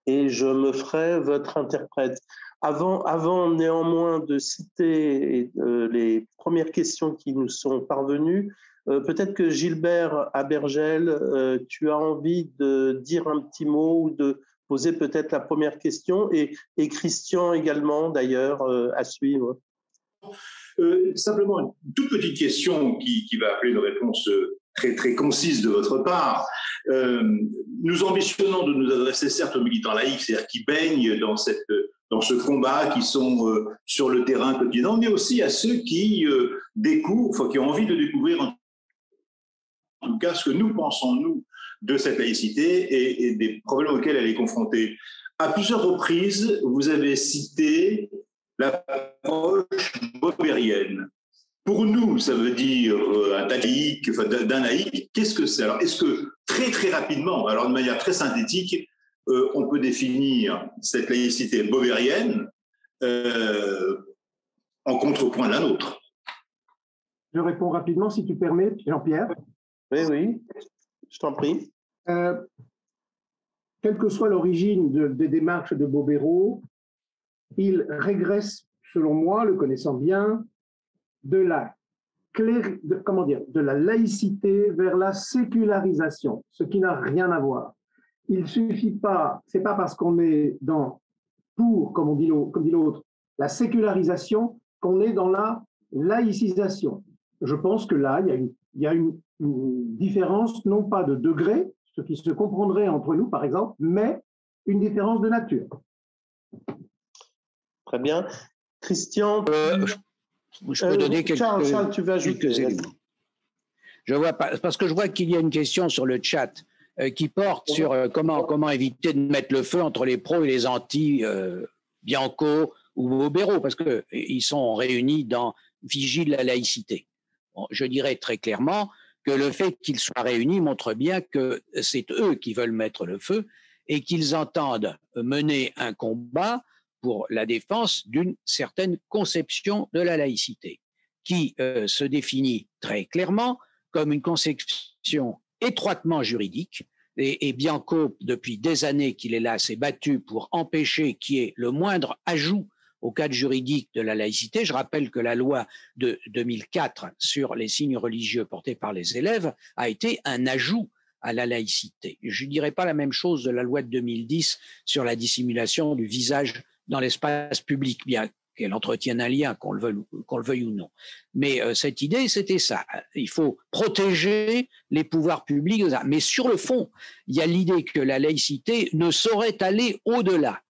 et je me ferai votre interprète. Avant néanmoins de citer les premières questions qui nous sont parvenues, peut-être que Gilbert Abergel, tu as envie de dire un petit mot ou de poser peut-être la première question, et Christian également d'ailleurs à suivre. Simplement une toute petite question qui va appeler une réponse très, très concise de votre part. Nous ambitionnons de nous adresser certes aux militants laïcs, c'est-à-dire qui baignent dans ce combat, qui sont sur le terrain quotidien, mais aussi à ceux qui découvrent, qui ont envie de découvrir en tout cas ce que nous pensons, nous, de cette laïcité et des problèmes auxquels elle est confrontée. À plusieurs reprises, vous avez cité l'approche bobérienne. Pour nous, ça veut dire d'un laïc. Qu'est-ce que c'est? Alors, est-ce que très, très rapidement, alors de manière très synthétique, on peut définir cette laïcité bobérienne en contrepoint de la nôtre? Je réponds rapidement, si tu permets, Jean-Pierre. Oui, je t'en prie. Quelle que soit l'origine des démarches de Bobéro, il régresse, selon moi, le connaissant bien, de la laïcité vers la sécularisation, ce qui n'a rien à voir. il suffit pas, c'est pas parce qu'on est comme dit l'autre, la sécularisation qu'on est dans la laïcisation. Je pense que là, il y a une différence, non pas de degré, ce qui se comprendrait entre nous, par exemple, mais une différence de nature. Très bien. Christian, je peux donner quelques, Charles, tu veux ajouter quelques éléments. Je vois pas, parce que je vois qu'il y a une question sur le chat qui porte sur comment éviter de mettre le feu entre les pros et les anti Bianco ou Bobero, parce qu'ils sont réunis dans Vigile la laïcité. Bon, je dirais très clairement que le fait qu'ils soient réunis montre bien que c'est eux qui veulent mettre le feu et qu'ils entendent mener un combat pour la défense d'une certaine conception de la laïcité, qui se définit très clairement comme une conception étroitement juridique. Et Bianco, depuis des années qu'il est là, s'est battu pour empêcher qu'il y ait le moindre ajout au cadre juridique de la laïcité. Je rappelle que la loi de 2004 sur les signes religieux portés par les élèves a été un ajout à la laïcité. Je ne dirais pas la même chose de la loi de 2010 sur la dissimulation du visage dans l'espace public, bien qu'elle entretienne un lien, qu'on le veuille ou non. Mais cette idée, c'était ça. Il faut protéger les pouvoirs publics. Mais sur le fond, il y a l'idée que la laïcité ne saurait aller au-delà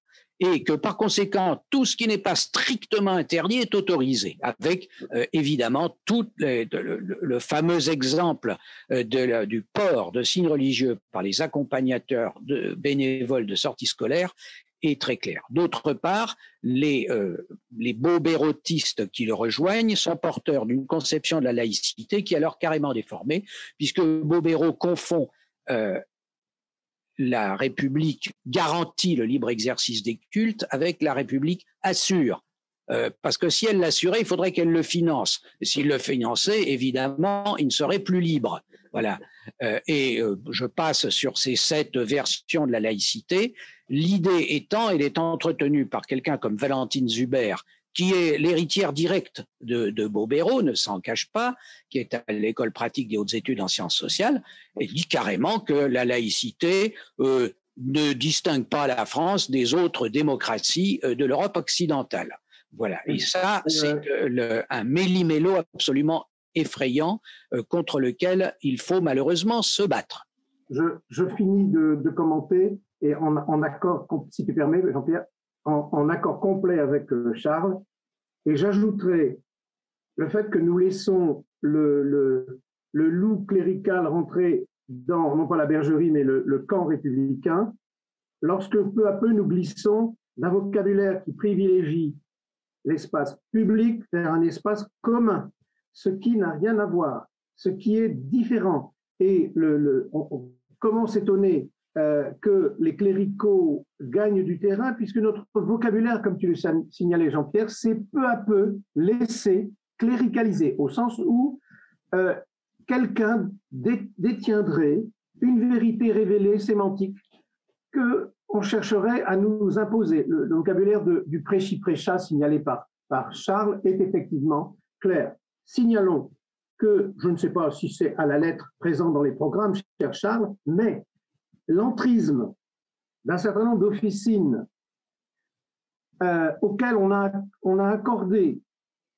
et que par conséquent, tout ce qui n'est pas strictement interdit est autorisé, avec évidemment tout le fameux exemple du port de signes religieux par les accompagnateurs bénévoles de sorties scolaires est très clair. D'autre part, les bobérotistes qui le rejoignent sont porteurs d'une conception de la laïcité qui est alors carrément déformée, puisque Bobéro confond la République garantit le libre exercice des cultes avec la République assure. Parce que si elle l'assurait, il faudrait qu'elle le finance. Et s'il le finançait, évidemment, il ne serait plus libre. Voilà. Je passe sur ces 7 versions de la laïcité. L'idée étant, elle est entretenue par quelqu'un comme Valentine Zuber, qui est l'héritière directe de Bobéro, ne s'en cache pas, qui est à l'école pratique des hautes études en sciences sociales, et dit carrément que la laïcité ne distingue pas la France des autres démocraties de l'Europe occidentale. Voilà. Et ça, c'est un méli-mélo absolument effrayant contre lequel il faut malheureusement se battre. Je finis de commenter et en accord, si tu permets, Jean-Pierre, en accord complet avec Charles, et j'ajouterai le fait que nous laissons le loup clérical rentrer dans, non pas la bergerie, mais le camp républicain, lorsque peu à peu nous glissons d'un vocabulaire qui privilégie l'espace public vers un espace commun, ce qui n'a rien à voir, ce qui est différent. Et comment s'étonner que les cléricaux gagnent du terrain, puisque notre vocabulaire, comme tu le signalais Jean-Pierre, s'est peu à peu laissé cléricaliser, au sens où quelqu'un détiendrait une vérité révélée sémantique qu'on chercherait à nous imposer. Le vocabulaire du prêchi-prêcha signalé par Charles est effectivement clair. Signalons que, je ne sais pas si c'est à la lettre présent dans les programmes, cher Charles, mais l'entrisme d'un certain nombre d'officines auxquelles on a accordé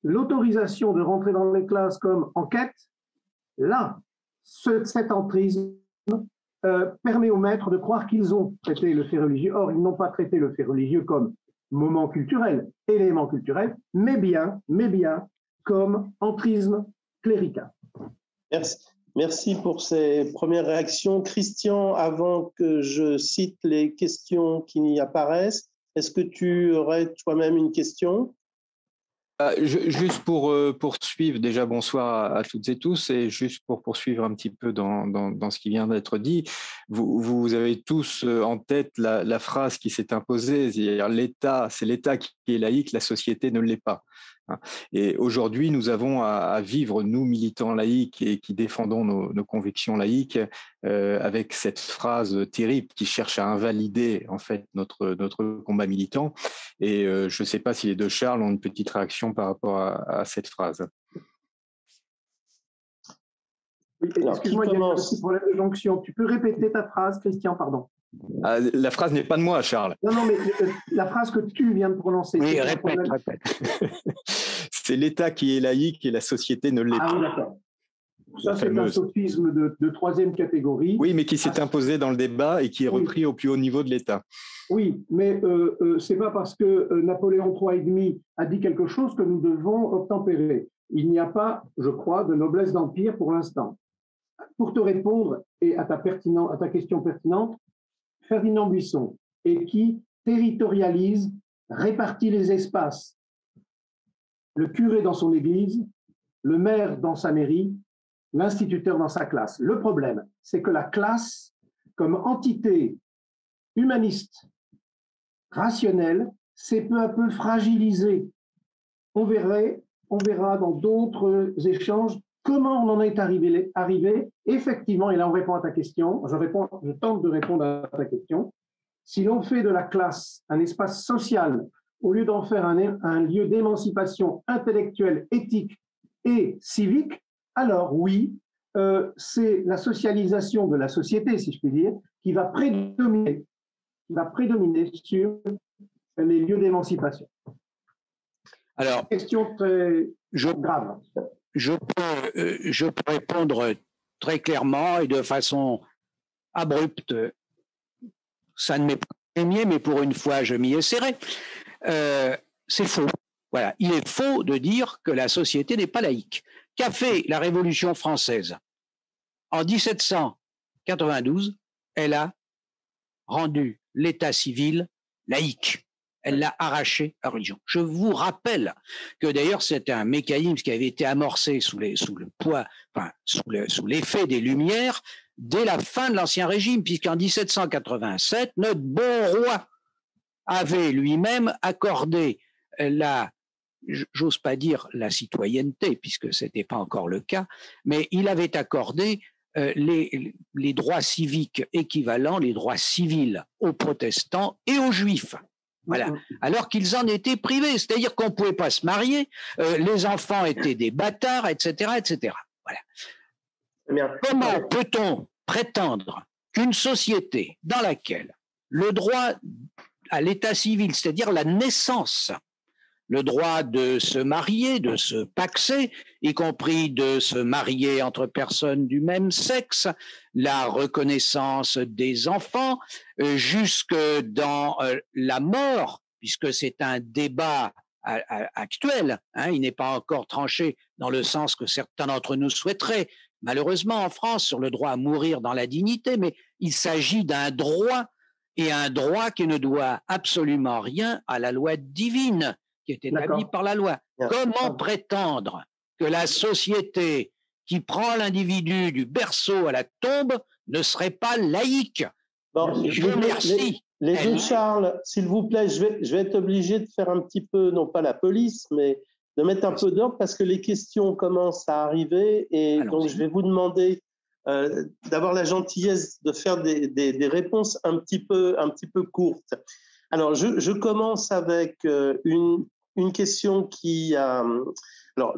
l'autorisation de rentrer dans les classes comme enquête, là, cet entrisme permet aux maîtres de croire qu'ils ont traité le fait religieux. Or, ils n'ont pas traité le fait religieux comme moment culturel, élément culturel, mais bien comme entrisme clérical. Merci pour ces premières réactions. Christian, avant que je cite les questions qui y apparaissent, est-ce que tu aurais toi-même une question ? Juste pour poursuivre, déjà bonsoir à toutes et tous, et juste pour poursuivre un petit peu dans ce qui vient d'être dit, vous avez tous en tête la phrase qui s'est imposée, c'est-à-dire l'État, c'est l'État qui est laïque, la société ne l'est pas. Et aujourd'hui, nous avons à vivre, nous militants laïcs et qui défendons nos convictions laïques, avec cette phrase terrible qui cherche à invalider en fait notre combat militant. Et je ne sais pas si les deux Charles ont une petite réaction par rapport à cette phrase. Oui, excuse-moi, il y a un petit problème de jonction. Tu peux répéter ta phrase, Christian, pardon. Ah, la phrase n'est pas de moi, Charles. Non, non, mais la phrase que tu viens de prononcer. Oui, répète. C'est l'État qui est laïque et la société ne l'est pas. Ah oui, d'accord. Ça, c'est un sophisme de troisième catégorie. Oui, mais qui s'est imposé dans le débat et qui est repris au plus haut niveau de l'État. Oui, mais c'est pas parce que Napoléon III et demi a dit quelque chose que nous devons obtempérer. Il n'y a pas, je crois, de noblesse d'empire pour l'instant. Pour te répondre et à ta question pertinente, Ferdinand Buisson et qui territorialise, répartit les espaces. Le curé dans son église, le maire dans sa mairie, l'instituteur dans sa classe. Le problème, c'est que la classe, comme entité humaniste, rationnelle, s'est peu à peu fragilisée. On verra dans d'autres échanges comment on en est arrivé. Effectivement, et là on répond à ta question, je tente de répondre à ta question. Si l'on fait de la classe un espace social, au lieu d'en faire un lieu d'émancipation intellectuelle, éthique et civique, alors oui, c'est la socialisation de la société, si je puis dire, qui va prédominer sur les lieux d'émancipation. Alors, question très grave. Je peux répondre très clairement et de façon abrupte. Ça ne m'est pas premier, mais pour une fois, je m'y essaierai. C'est faux. Voilà. Il est faux de dire que la société n'est pas laïque. Qu'a fait la Révolution française? En 1792, elle a rendu l'état civil laïque. Elle l'a arraché à la religion. Je vous rappelle que d'ailleurs c'est un mécanisme qui avait été amorcé sous l'effet des Lumières dès la fin de l'Ancien Régime, puisqu'en 1787, notre bon roi avait lui-même accordé j'ose pas dire la citoyenneté, puisque ce n'était pas encore le cas, mais il avait accordé les droits civiques équivalents, les droits civils aux protestants et aux juifs. Voilà. Alors qu'ils en étaient privés, c'est-à-dire qu'on ne pouvait pas se marier, les enfants étaient des bâtards, etc., etc. Voilà. Comment peut-on prétendre qu'une société dans laquelle le droit à l'état civil, c'est-à-dire la naissance, le droit de se marier, de se paxer, y compris de se marier entre personnes du même sexe, la reconnaissance des enfants, jusque dans la mort, puisque c'est un débat actuel, hein, il n'est pas encore tranché dans le sens que certains d'entre nous souhaiteraient, malheureusement en France, sur le droit à mourir dans la dignité, mais il s'agit d'un droit, et un droit qui ne doit absolument rien à la loi divine, qui est établie par la loi. Comment prétendre que la société qui prend l'individu du berceau à la tombe ne serait pas laïque? Bon, je vous remercie. Les deux Charles, s'il vous plaît, je vais être obligé de faire un petit peu, non pas la police, mais de mettre un peu d'ordre parce que les questions commencent à arriver et donc je vais vous demander d'avoir la gentillesse de faire des réponses un petit peu courtes. Alors, je commence avec une question qui a... Alors,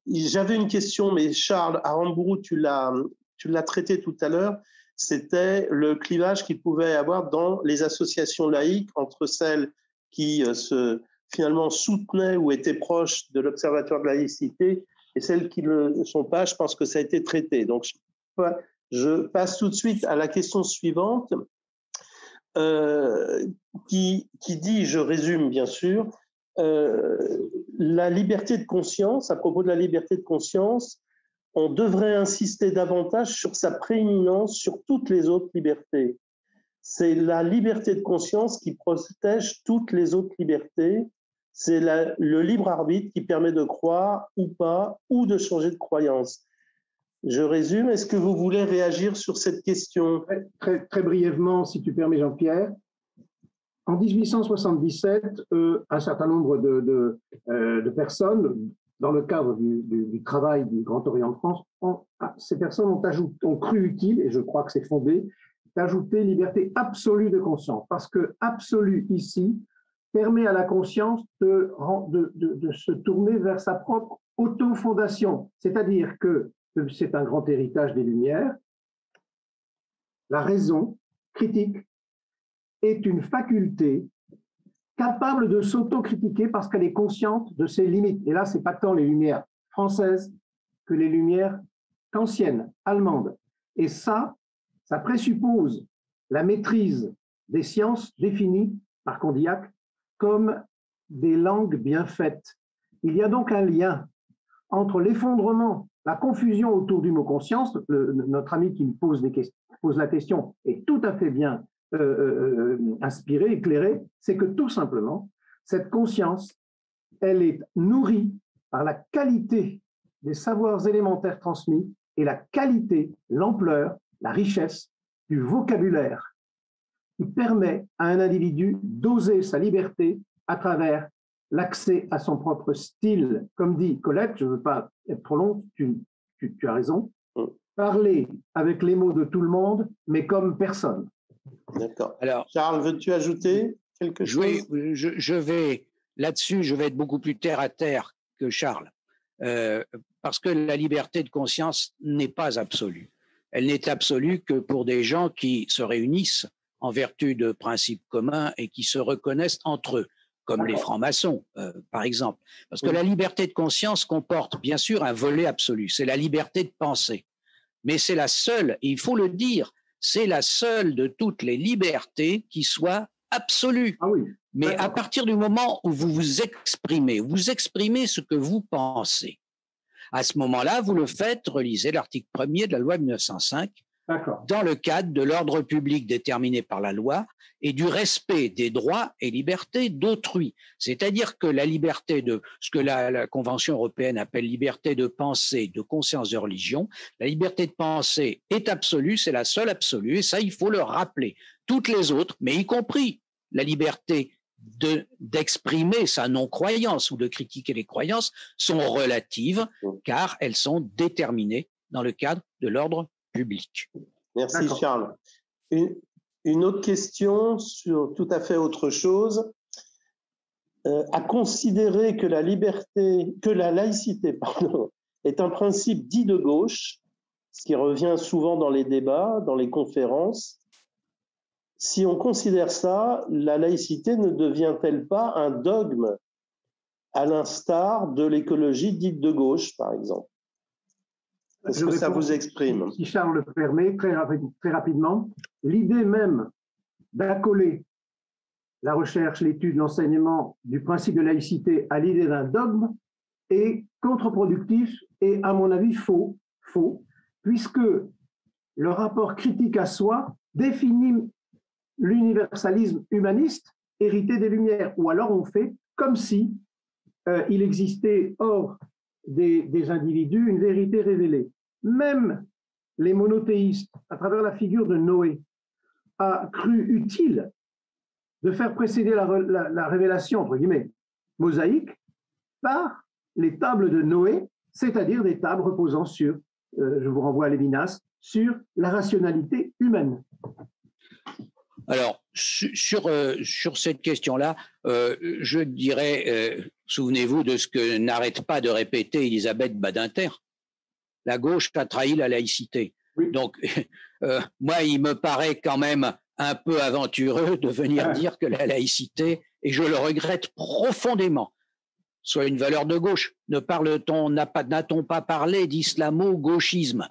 j'avais une question, mais Charles Aramburu, tu l'as traité tout à l'heure, c'était le clivage qu'il pouvait y avoir dans les associations laïques entre celles qui finalement soutenaient ou étaient proches de l'Observatoire de laïcité et celles qui ne le sont pas. Je pense que ça a été traité. Donc, je passe tout de suite à la question suivante. Qui dit, je résume bien sûr, la liberté de conscience, à propos de la liberté de conscience, on devrait insister davantage sur sa prééminence sur toutes les autres libertés. C'est la liberté de conscience qui protège toutes les autres libertés. C'est le libre arbitre qui permet de croire ou pas, ou de changer de croyance. Je résume. Est-ce que vous voulez réagir sur cette question? Très brièvement, si tu permets, Jean-Pierre. En 1877, un certain nombre de personnes, dans le cadre du travail du Grand Orient de France, ces personnes ont cru utile, et je crois que c'est fondé, d'ajouter liberté absolue de conscience. Parce que absolue ici permet à la conscience de se tourner vers sa propre autofondation. C'est-à-dire que c'est un grand héritage des Lumières. La raison critique est une faculté capable de s'autocritiquer parce qu'elle est consciente de ses limites. Et là, ce n'est pas tant les Lumières françaises que les Lumières kantiennes, allemandes. Et ça présuppose la maîtrise des sciences définies par Condillac comme des langues bien faites. Il y a donc un lien entre l'effondrement, la confusion autour du mot conscience. Notre ami qui me pose la question est tout à fait bien inspiré, éclairé. C'est que tout simplement, cette conscience, elle est nourrie par la qualité des savoirs élémentaires transmis et la qualité, l'ampleur, la richesse du vocabulaire qui permet à un individu d'oser sa liberté à travers l'accès à son propre style. Comme dit Colette, je ne veux pas être trop long, tu as raison, parler avec les mots de tout le monde, mais comme personne. D'accord. Alors, Charles, veux-tu ajouter quelque chose? Oui, je vais là-dessus, je vais être beaucoup plus terre à terre que Charles, parce que la liberté de conscience n'est pas absolue. Elle n'est absolue que pour des gens qui se réunissent en vertu de principes communs et qui se reconnaissent entre eux, comme les francs-maçons, par exemple. Parce que la liberté de conscience comporte bien sûr un volet absolu, c'est la liberté de penser. Mais c'est la seule, et il faut le dire, c'est la seule de toutes les libertés qui soit absolue. Ah oui. Mais à partir du moment où vous exprimez ce que vous pensez. À ce moment-là, vous le faites, relisez l'article 1er de la loi 1905, dans le cadre de l'ordre public déterminé par la loi et du respect des droits et libertés d'autrui. C'est-à-dire que la liberté de ce que la Convention européenne appelle liberté de pensée, de conscience, de religion, la liberté de pensée est absolue, c'est la seule absolue, et ça, il faut le rappeler. Toutes les autres, mais y compris la liberté d'exprimer sa non-croyance ou de critiquer les croyances, sont relatives car elles sont déterminées dans le cadre de l'ordre public. Merci Charles. Une autre question sur tout à fait autre chose. À considérer que la laïcité est un principe dit de gauche, ce qui revient souvent dans les débats, dans les conférences. Si on considère ça, la laïcité ne devient-elle pas un dogme à l'instar de l'écologie dite de gauche, par exemple? Est-ce que ça vous exprime? Si Charles le permet, très rapidement, l'idée même d'accoler la recherche, l'étude, l'enseignement du principe de laïcité à l'idée d'un dogme est contre-productif et, à mon avis, faux, puisque le rapport critique à soi définit l'universalisme humaniste hérité des Lumières, ou alors on fait comme si il existait hors des individus une vérité révélée. Même les monothéistes, à travers la figure de Noé, a cru utile de faire précéder la révélation, entre guillemets, mosaïque, par les tables de Noé, c'est-à-dire des tables reposant sur, je vous renvoie à Lévinas, sur la rationalité humaine. Alors, sur cette question-là, je dirais, souvenez-vous de ce que n'arrête pas de répéter Elisabeth Badinter. La gauche a trahi la laïcité. Oui. Donc, moi, il me paraît quand même un peu aventureux de venir dire que la laïcité, et je le regrette profondément, soit une valeur de gauche. N'a-t-on pas parlé d'islamo-gauchisme?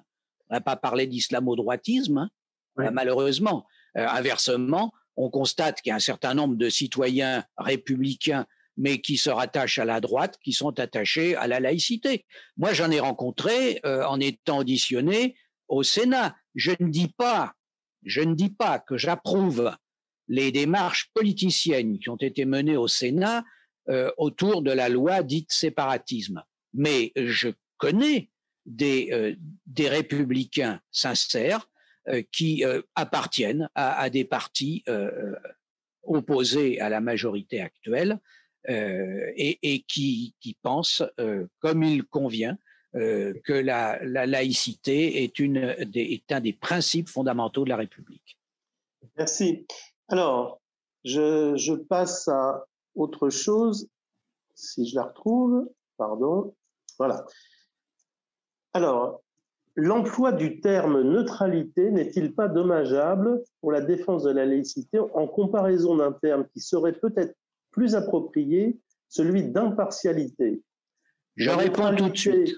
On n'a pas parlé d'islamo-droitisme, hein, oui. Malheureusement. Inversement, on constate qu'il y a un certain nombre de citoyens républicains, mais qui se rattachent à la droite, qui sont attachés à la laïcité. Moi, j'en ai rencontré en étant auditionné au Sénat. Je ne dis pas que j'approuve les démarches politiciennes qui ont été menées au Sénat autour de la loi dite séparatisme. Mais je connais des républicains sincères qui appartiennent à des partis opposés à la majorité actuelle et qui pensent, comme il convient, que la laïcité est un des principes fondamentaux de la République. Merci. Alors, je passe à autre chose, si je la retrouve. Pardon. Voilà. Alors, l'emploi du terme neutralité n'est-il pas dommageable pour la défense de la laïcité en comparaison d'un terme qui serait peut-être plus approprié, celui d'impartialité? Je réponds tout de suite.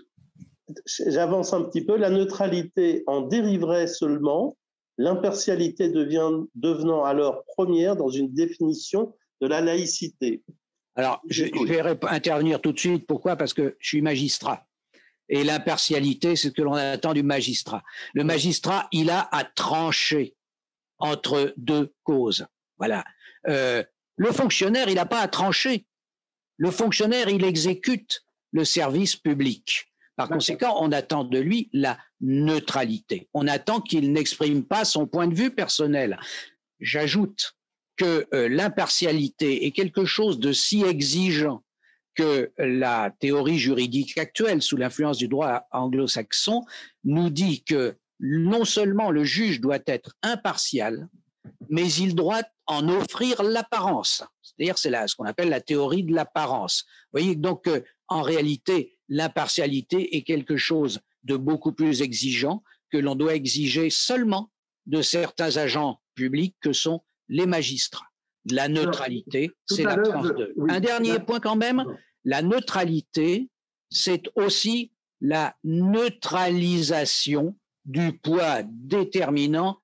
J'avance un petit peu. La neutralité en dériverait seulement, l'impartialité devenant alors première dans une définition de la laïcité. Alors, je vais intervenir tout de suite. Pourquoi? Parce que je suis magistrat. Et l'impartialité, c'est ce que l'on attend du magistrat. Le magistrat, il a à trancher entre deux causes. Voilà. Le fonctionnaire, il n'a pas à trancher. Le fonctionnaire, il exécute le service public. Par conséquent, on attend de lui la neutralité. On attend qu'il n'exprime pas son point de vue personnel. J'ajoute que l'impartialité est quelque chose de si exigeant que la théorie juridique actuelle, sous l'influence du droit anglo-saxon, nous dit que non seulement le juge doit être impartial, mais il doit en offrir l'apparence. C'est-à-dire, c'est ce qu'on appelle la théorie de l'apparence. Vous voyez, donc, en réalité, l'impartialité est quelque chose de beaucoup plus exigeant que l'on doit exiger seulement de certains agents publics que sont les magistrats. La neutralité, c'est l'absence de... Oui, un dernier point quand même, la neutralité, c'est aussi la neutralisation du poids déterminant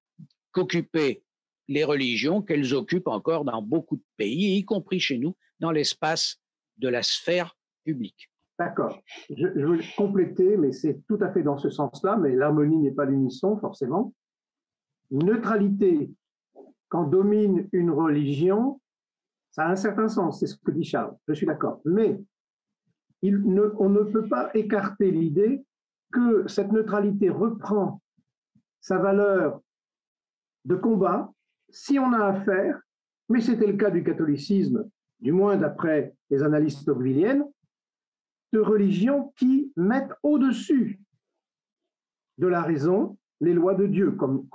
qu'occupaient les religions, qu'elles occupent encore dans beaucoup de pays, y compris chez nous, dans l'espace de la sphère publique. D'accord. Je veux compléter, mais c'est tout à fait dans ce sens-là, mais l'harmonie n'est pas l'unisson, forcément. Neutralité, quand domine une religion, ça a un certain sens, c'est ce que dit Charles, je suis d'accord. Mais on ne peut pas écarter l'idée que cette neutralité reprend sa valeur de combat si on a affaire, mais c'était le cas du catholicisme, du moins d'après les analyses tocquevilliennes, de religions qui mettent au-dessus de la raison les lois de Dieu, comme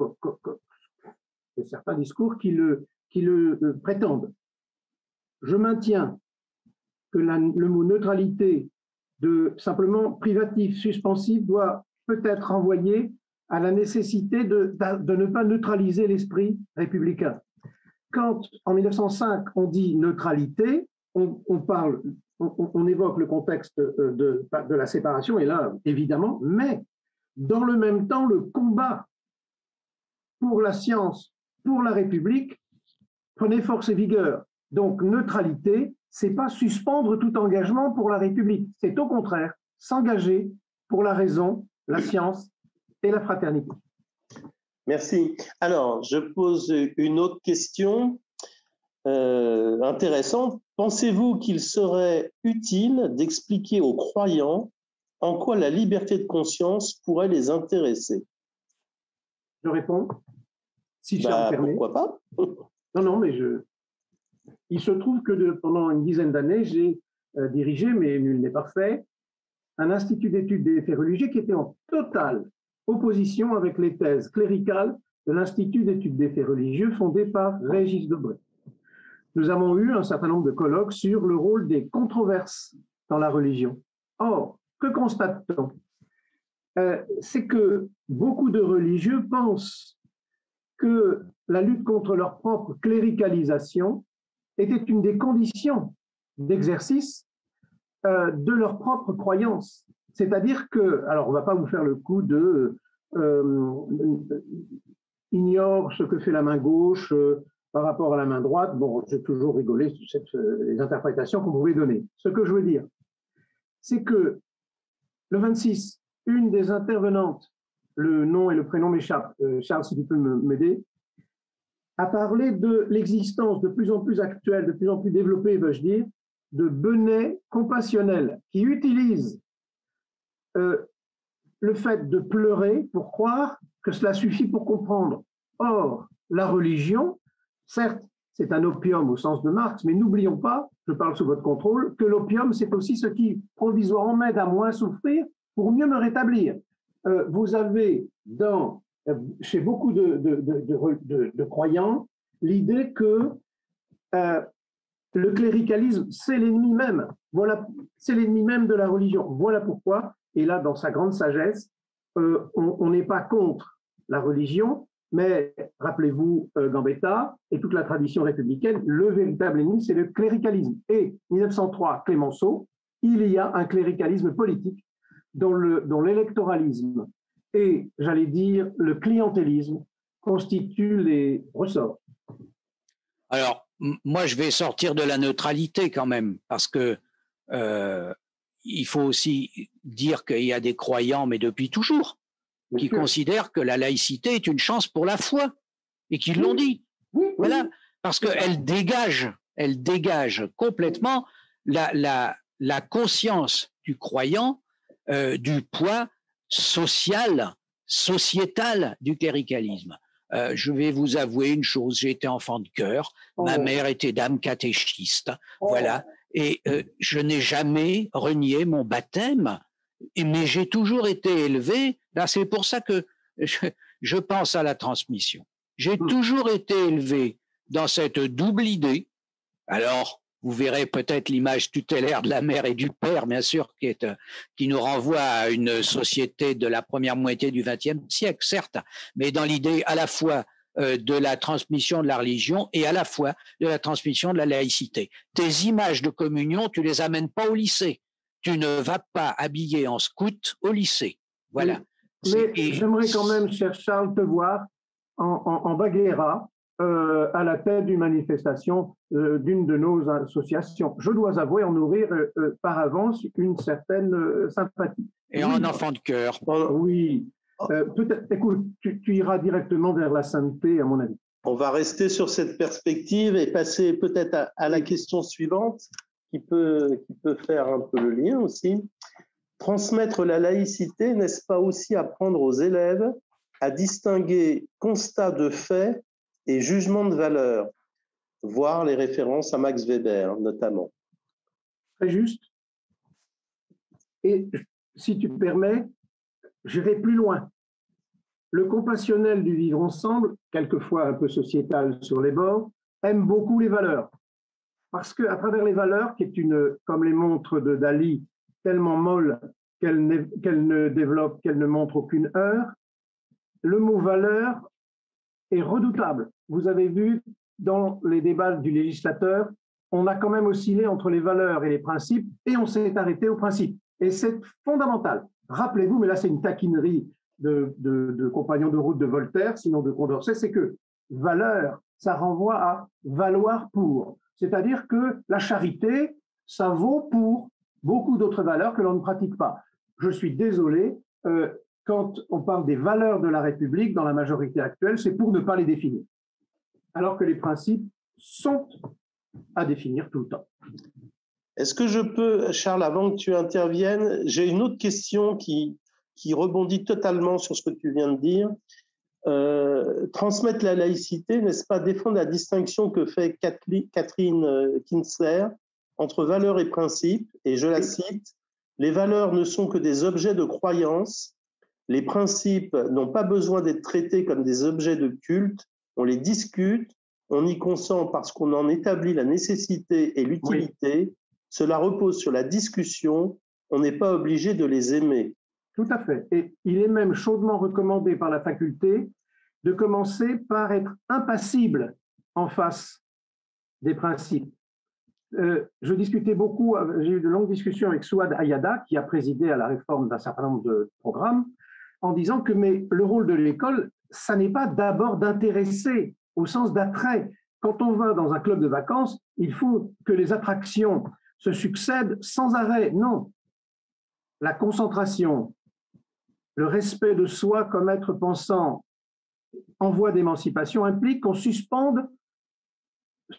certains discours qui le prétendent. Je maintiens que le mot neutralité, simplement privatif, suspensif, doit peut-être renvoyer à la nécessité de ne pas neutraliser l'esprit républicain. Quand, en 1905, on dit neutralité, on évoque le contexte de la séparation, et là, évidemment, mais dans le même temps, le combat pour la science, pour la République, prenait force et vigueur. Donc, neutralité, c'est pas suspendre tout engagement pour la République, c'est au contraire s'engager pour la raison, la science et la fraternité. Merci. Alors, je pose une autre question intéressante. Pensez-vous qu'il serait utile d'expliquer aux croyants en quoi la liberté de conscience pourrait les intéresser? Je réponds. Si Charles permet. Pourquoi pas? Non, mais il se trouve que pendant une dizaine d'années, j'ai dirigé, mais nul n'est parfait, un institut d'études des faits religieux qui était en totale opposition avec les thèses cléricales de l'Institut d'études des faits religieux fondé par Régis Debray. Nous avons eu un certain nombre de colloques sur le rôle des controverses dans la religion. Or, que constate-t-on? C'est que beaucoup de religieux pensent que la lutte contre leur propre cléricalisation était une des conditions d'exercice de leur propre croyance. C'est-à-dire que, alors on ne va pas vous faire le coup de ignore ce que fait la main gauche par rapport à la main droite. Bon, j'ai toujours rigolé sur les interprétations qu'on pouvait donner. Ce que je veux dire, c'est que le 26, une des intervenantes, le nom et le prénom m'échappent, Charles, si tu peux m'aider, a parlé de l'existence de plus en plus actuelle, de plus en plus développée, veux-je dire, de benets compassionnels qui utilisent le fait de pleurer pour croire que cela suffit pour comprendre. Or, la religion, certes, c'est un opium au sens de Marx, mais n'oublions pas, je parle sous votre contrôle, que l'opium, c'est aussi ce qui provisoirement m'aide à moins souffrir pour mieux me rétablir. Vous avez chez beaucoup de croyants l'idée que le cléricalisme, c'est l'ennemi même. Voilà, c'est l'ennemi même de la religion. Voilà pourquoi, et là, dans sa grande sagesse, on n'est pas contre la religion, mais rappelez-vous Gambetta et toute la tradition républicaine, le véritable ennemi, c'est le cléricalisme. Et 1903, Clémenceau, il y a un cléricalisme politique dont l'électoralisme et, j'allais dire, le clientélisme constituent les ressorts. Alors, moi, je vais sortir de la neutralité quand même, parce que il faut aussi dire qu'il y a des croyants, mais depuis toujours, qui considèrent que la laïcité est une chance pour la foi, et qui l'ont dit. Voilà, parce qu'elle dégage complètement la conscience du croyant du poids social, sociétal du cléricalisme. Je vais vous avouer une chose, j'ai été enfant de chœur, ma mère était dame catéchiste, voilà, et je n'ai jamais renié mon baptême, mais j'ai toujours été élevé, là c'est pour ça que je pense à la transmission, j'ai toujours été élevé dans cette double idée. Alors, vous verrez peut-être l'image tutélaire de la mère et du père, bien sûr, qui nous renvoie à une société de la première moitié du XXe siècle, certes, mais dans l'idée à la fois de la transmission de la religion et à la fois de la transmission de la laïcité. Tes images de communion, tu les amènes pas au lycée. Tu ne vas pas habillé en scout au lycée. Voilà. Mais j'aimerais quand même, cher Charles, te voir en Baguera, à la tête d'une manifestation d'une de nos associations. Je dois avouer en nourrir par avance une certaine sympathie. Et en enfant de cœur. Oui. Peut-être, écoute, tu iras directement vers la sainteté, à mon avis. On va rester sur cette perspective et passer peut-être à la question suivante, qui peut faire un peu le lien aussi. Transmettre la laïcité, n'est-ce pas aussi apprendre aux élèves à distinguer constat de fait et jugement de valeur, voir les références à Max Weber notamment. Très juste. Et si tu me permets, j'irai plus loin. Le compassionnel du vivre ensemble, quelquefois un peu sociétal sur les bords, aime beaucoup les valeurs. Parce qu'à travers les valeurs, qui est comme les montres de Dali, tellement molle qu'elle ne développe, qu'elle ne montre aucune heure, le mot valeur est redoutable. Vous avez vu dans les débats du législateur, on a quand même oscillé entre les valeurs et les principes et on s'est arrêté aux principes. Et c'est fondamental. Rappelez-vous, mais là c'est une taquinerie de compagnon de route de Voltaire, sinon de Condorcet, c'est que valeur, ça renvoie à valoir pour. C'est-à-dire que la charité, ça vaut pour beaucoup d'autres valeurs que l'on ne pratique pas. Je suis désolé, quand on parle des valeurs de la République dans la majorité actuelle, c'est pour ne pas les définir. Alors que les principes sont à définir tout le temps. Est-ce que je peux, Charles, avant que tu interviennes, j'ai une autre question qui rebondit totalement sur ce que tu viens de dire. Transmettre la laïcité, n'est-ce pas défendre la distinction que fait Catherine Kinsler entre valeurs et principes, et je la cite, « Les valeurs ne sont que des objets de croyance. Les principes n'ont pas besoin d'être traités comme des objets de culte. On les discute, on y consent parce qu'on en établit la nécessité et l'utilité. Oui. Cela repose sur la discussion. On n'est pas obligé de les aimer. » Tout à fait. Et il est même chaudement recommandé par la faculté de commencer par être impassible en face des principes. Je discutais beaucoup, j'ai eu de longues discussions avec Souad Ayada, qui a présidé à la réforme d'un certain nombre de programmes, en disant que le rôle de l'école, ça n'est pas d'abord d'intéresser au sens d'attrait. Quand on va dans un club de vacances, il faut que les attractions se succèdent sans arrêt. Non. La concentration, le respect de soi comme être pensant en voie d'émancipation implique qu'on suspende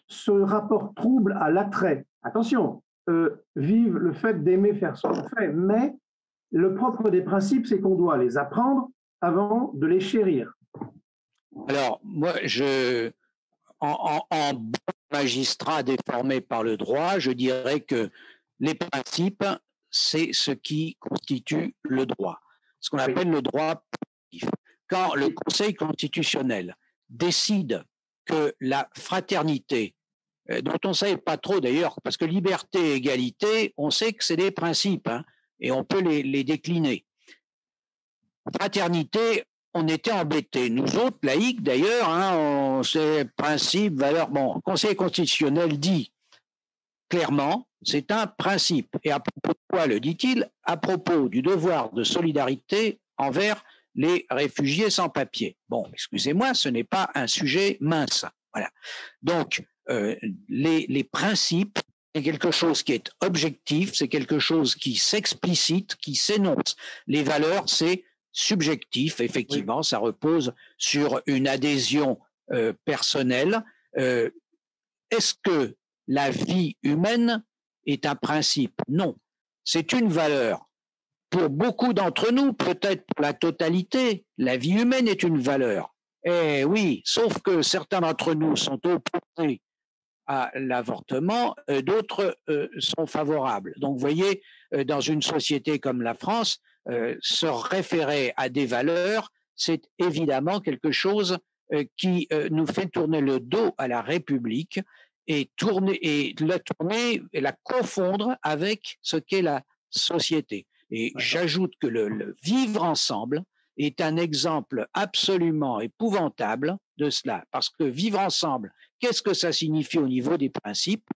ce rapport trouble à l'attrait. Attention, vive le fait d'aimer faire ce qu'on fait, mais le propre des principes, c'est qu'on doit les apprendre avant de les chérir. Alors, moi, en bon magistrat déformé par le droit, je dirais que les principes, c'est ce qui constitue le droit, ce qu'on appelle le droit positif. Quand le Conseil constitutionnel décide que la fraternité, dont on ne savait pas trop d'ailleurs, parce que liberté et égalité, on sait que c'est des principes, hein, et on peut les décliner. fraternité, on était embêtés. Nous autres, laïcs d'ailleurs, hein, c'est principe, valeur. Bon, le Conseil constitutionnel dit clairement, c'est un principe. Et à propos de quoi le dit-il? À propos du devoir de solidarité envers les réfugiés sans papier. Bon, excusez-moi, ce n'est pas un sujet mince. Voilà. Donc, les principes, c'est quelque chose qui est objectif, c'est quelque chose qui s'explicite, qui s'énonce. Les valeurs, c'est subjectif, effectivement, oui. Ça repose sur une adhésion personnelle. Est-ce que la vie humaine est un principe? Non, c'est une valeur. Pour beaucoup d'entre nous, peut-être pour la totalité, la vie humaine est une valeur. Eh oui, sauf que certains d'entre nous sont opposés à l'avortement, d'autres sont favorables. Donc, vous voyez, dans une société comme la France, se référer à des valeurs, c'est évidemment quelque chose qui nous fait tourner le dos à la République et la confondre avec ce qu'est la société. Et j'ajoute que le vivre ensemble est un exemple absolument épouvantable de cela. Parce que vivre ensemble, qu'est-ce que ça signifie au niveau des principes?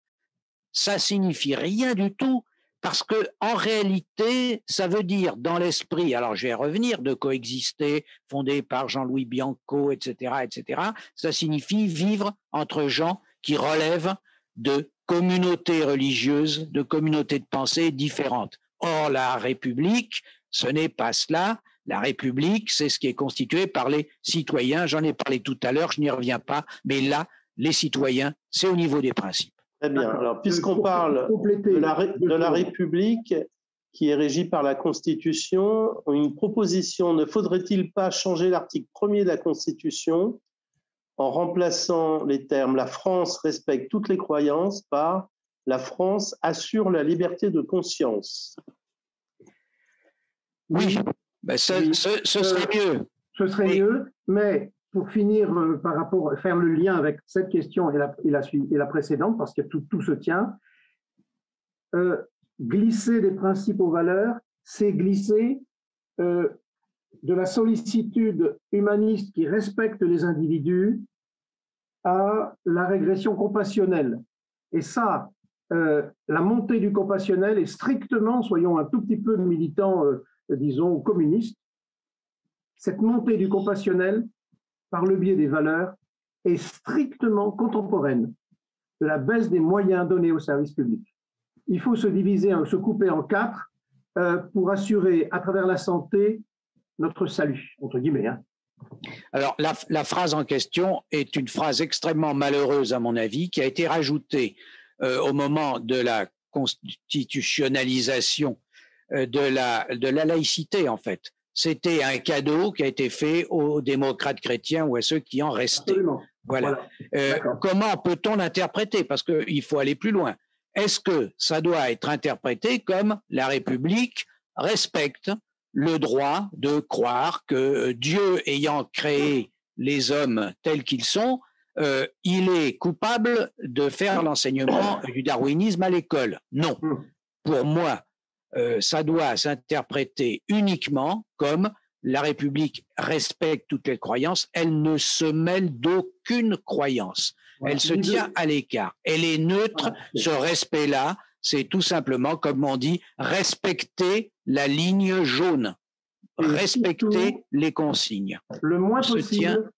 Ça signifie rien du tout, parce que en réalité, ça veut dire dans l'esprit, alors je vais revenir, de coexister, fondé par Jean-Louis Bianco, etc., etc., ça signifie vivre entre gens qui relèvent de communautés religieuses, de communautés de pensée différentes. Or, la République, ce n'est pas cela. La République, c'est ce qui est constitué par les citoyens. J'en ai parlé tout à l'heure, je n'y reviens pas. Mais là, les citoyens, c'est au niveau des principes. Très bien. Alors, puisqu'on parle de la République qui est régie par la Constitution, une proposition, ne faudrait-il pas changer l'article 1er de la Constitution en remplaçant les termes « La France respecte toutes les croyances » par « La France assure la liberté de conscience ». Oui, ben ce serait mieux. Ce serait mieux, mais pour finir, par rapport, faire le lien avec cette question et la précédente, parce que tout se tient, glisser des principes aux valeurs, c'est glisser de la sollicitude humaniste qui respecte les individus à la régression compassionnelle. Et ça, la montée du compassionnel est strictement, soyons un tout petit peu militants, disons, communistes, cette montée du compassionnel par le biais des valeurs est strictement contemporaine de la baisse des moyens donnés au service public. Il faut se diviser, se couper en quatre pour assurer à travers la santé notre salut, entre guillemets. Hein. Alors, la phrase en question est une phrase extrêmement malheureuse, à mon avis, qui a été rajoutée au moment de la constitutionnalisation de la laïcité, en fait. C'était un cadeau qui a été fait aux démocrates chrétiens ou à ceux qui en restaient. Absolument. Voilà. Comment peut-on l'interpréter? Parce qu'il faut aller plus loin. Est-ce que ça doit être interprété comme la République respecte le droit de croire que Dieu ayant créé les hommes tels qu'ils sont, il est coupable de faire l'enseignement du darwinisme à l'école? Non. Pour moi, ça doit s'interpréter uniquement comme la République respecte toutes les croyances, elle ne se mêle d'aucune croyance, elle se tient à l'écart, elle est neutre. Ce respect-là, c'est tout simplement, comme on dit, respecter la ligne jaune, respecter les consignes. Le moins possible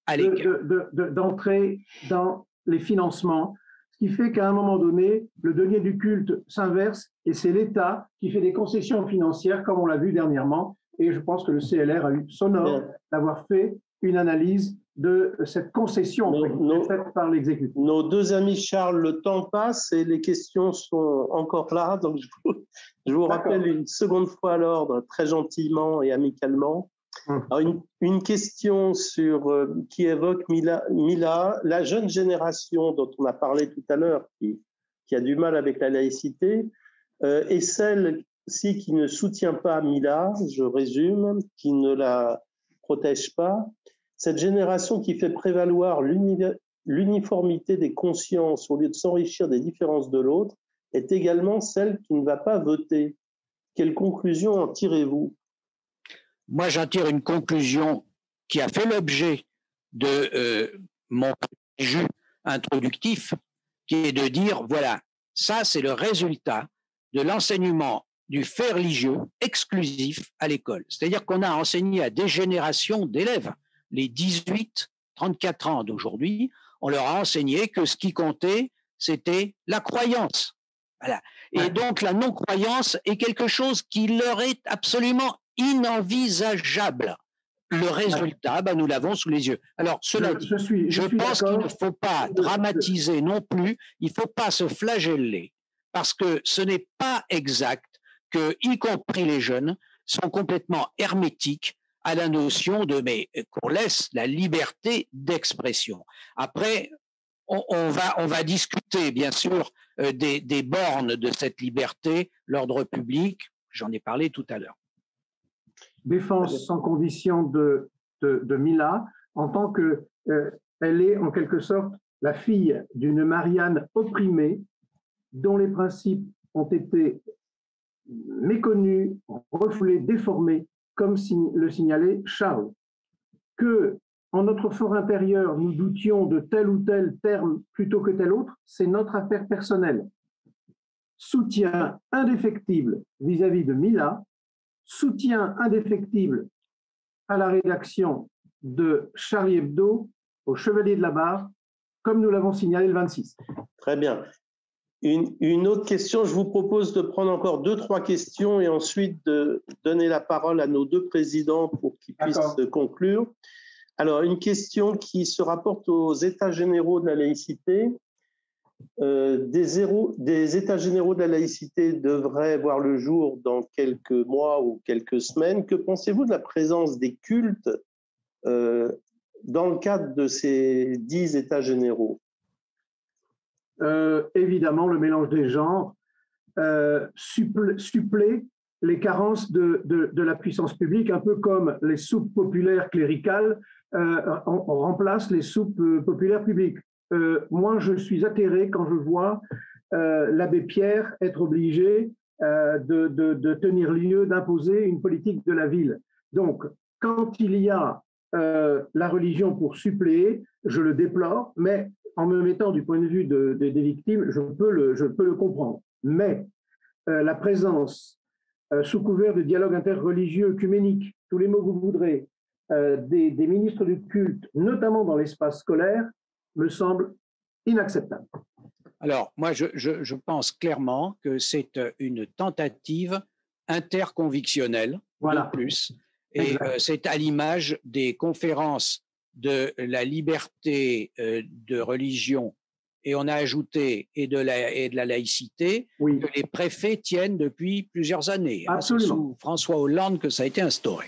d'entrer dans les financements, ce qui fait qu'à un moment donné, le denier du culte s'inverse et c'est l'État qui fait des concessions financières, comme on l'a vu dernièrement. Et je pense que le CLR a eu sonore d'avoir fait une analyse de cette concession faite par l'exécutif. Nos deux amis Charles, le temps passe et les questions sont encore là. Donc je vous rappelle une seconde fois à l'ordre, très gentiment et amicalement. Alors une question qui évoque Mila, la jeune génération dont on a parlé tout à l'heure, qui a du mal avec la laïcité, et celle-ci qui ne soutient pas Mila, je résume, qui ne la protège pas. Cette génération qui fait prévaloir l'uniformité des consciences au lieu de s'enrichir des différences de l'autre est également celle qui ne va pas voter. Quelle conclusion en tirez-vous? moi j'en tire une conclusion qui a fait l'objet de mon préjugé introductif, qui est de dire, voilà, ça c'est le résultat de l'enseignement du fait religieux exclusif à l'école. C'est-à-dire qu'on a enseigné à des générations d'élèves, les 18-34 ans d'aujourd'hui, on leur a enseigné que ce qui comptait, c'était la croyance. Voilà. Et donc la non-croyance est quelque chose qui leur est absolument inenvisageable. Le résultat, ben, nous l'avons sous les yeux. Alors, cela dit, je pense qu'il ne faut pas dramatiser non plus, il ne faut pas se flageller, parce que ce n'est pas exact que, y compris les jeunes, sont complètement hermétiques à la notion de, mais qu'on laisse la liberté d'expression. Après, on va discuter, bien sûr, des bornes de cette liberté, l'ordre public, j'en ai parlé tout à l'heure. Défense sans condition de Mila, en tant que elle est en quelque sorte la fille d'une Marianne opprimée, dont les principes ont été méconnus, refoulés, déformés, comme le signalait Charles. Que, en notre fort intérieur, nous doutions de tel ou tel terme plutôt que tel autre, c'est notre affaire personnelle. Soutien indéfectible vis-à-vis de Mila, soutien indéfectible à la rédaction de Charlie Hebdo, au Chevalier de la Barre, comme nous l'avons signalé le 26. Très bien. Une autre question, je vous propose de prendre encore 2-3 questions et ensuite de donner la parole à nos deux présidents pour qu'ils puissent conclure. Alors, une question qui se rapporte aux États généraux de la laïcité. Des États généraux de la laïcité devraient voir le jour dans quelques mois ou quelques semaines. Que pensez-vous de la présence des cultes dans le cadre de ces 10 États généraux? Évidemment, le mélange des genres supplée les carences de la puissance publique, un peu comme les soupes populaires cléricales on remplace les soupes populaires publiques. Moi, je suis atterré quand je vois l'abbé Pierre être obligé de tenir lieu, d'imposer une politique de la ville. Donc, quand il y a la religion pour suppléer, je le déplore, mais en me mettant du point de vue des victimes, je peux le comprendre. Mais la présence, sous couvert de dialogue interreligieux, œcuménique, tous les mots que vous voudrez, des ministres du culte, notamment dans l'espace scolaire, me semble inacceptable. Alors, moi, je pense clairement que c'est une tentative interconvictionnelle, voilà, de plus, et c'est à l'image des conférences de la liberté de religion, et on a ajouté et de la laïcité, oui, que les préfets tiennent depuis plusieurs années. C'est sous François Hollande que ça a été instauré.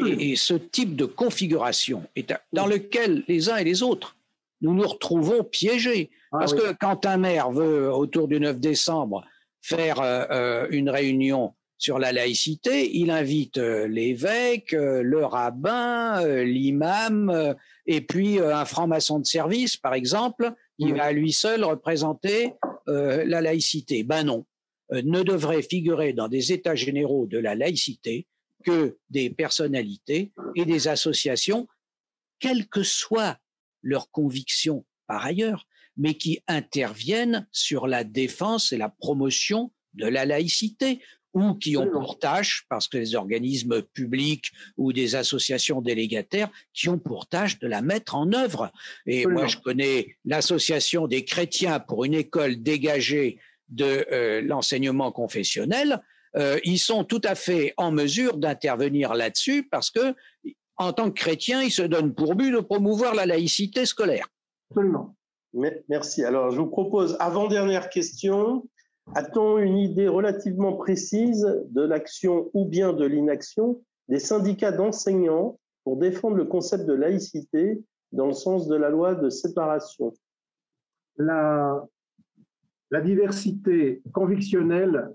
Et ce type de configuration est dans lequel les uns et les autres, nous nous retrouvons piégés. Parce que quand un maire veut, autour du 9 décembre, faire une réunion sur la laïcité, il invite l'évêque, le rabbin, l'imam, et puis un franc-maçon de service, par exemple, qui va à lui seul représenter la laïcité. Ben non, ne devrait figurer dans des états généraux de la laïcité que des personnalités et des associations, quelles que soient leurs convictions par ailleurs, mais qui interviennent sur la défense et la promotion de la laïcité, ou qui ont pour tâche, parce que les organismes publics ou des associations délégataires, qui ont pour tâche de la mettre en œuvre. Et moi, je connais l'association des chrétiens pour une école dégagée de l'enseignement confessionnel. Ils sont tout à fait en mesure d'intervenir là-dessus parce que, en tant que chrétiens, ils se donnent pour but de promouvoir la laïcité scolaire. Absolument. Merci. Alors, je vous propose, avant-dernière question, a-t-on une idée relativement précise de l'action ou bien de l'inaction des syndicats d'enseignants pour défendre le concept de laïcité dans le sens de la loi de séparation? La diversité convictionnelle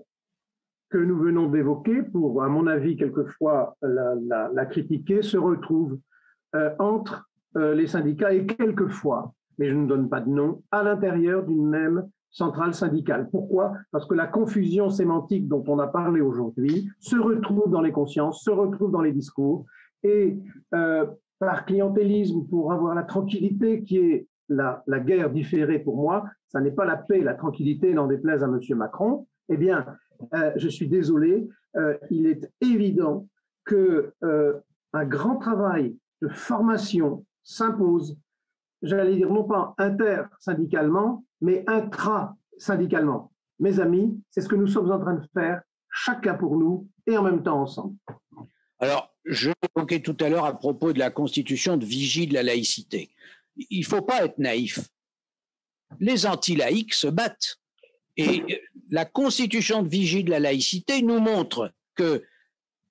que nous venons d'évoquer, pour, à mon avis, quelquefois la critiquer, se retrouve entre les syndicats et quelquefois, mais je ne donne pas de nom, à l'intérieur d'une même centrale syndicale. Pourquoi? Parce que la confusion sémantique dont on a parlé aujourd'hui se retrouve dans les consciences, se retrouve dans les discours, et par clientélisme, pour avoir la tranquillité qui est la guerre différée pour moi, ça n'est pas la paix, la tranquillité, n'en déplaise à M. Macron, eh bien, je suis désolé, il est évident qu'un grand travail de formation s'impose, j'allais dire non pas intersyndicalement, mais intra-syndicalement. Mes amis, c'est ce que nous sommes en train de faire, chacun pour nous et en même temps ensemble. Alors, je évoquais tout à l'heure à propos de la constitution de vigie de la laïcité. Il ne faut pas être naïf. Les anti-laïcs se battent. Et la constitution de vigie de la laïcité nous montre que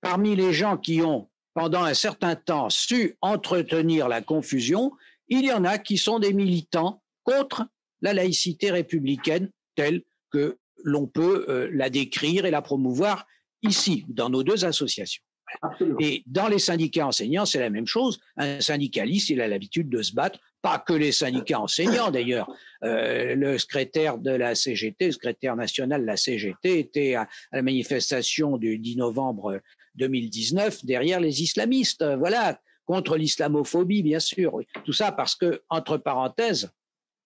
parmi les gens qui ont, pendant un certain temps, su entretenir la confusion, il y en a qui sont des militants contre la laïcité républicaine telle que l'on peut la décrire et la promouvoir ici, dans nos deux associations. Absolument. Et dans les syndicats enseignants, c'est la même chose. Un syndicaliste, il a l'habitude de se battre, pas que les syndicats enseignants d'ailleurs. Le secrétaire de la CGT, le secrétaire national de la CGT, était à la manifestation du 10 novembre 2019 derrière les islamistes, voilà, contre l'islamophobie, bien sûr. Tout ça parce que, entre parenthèses,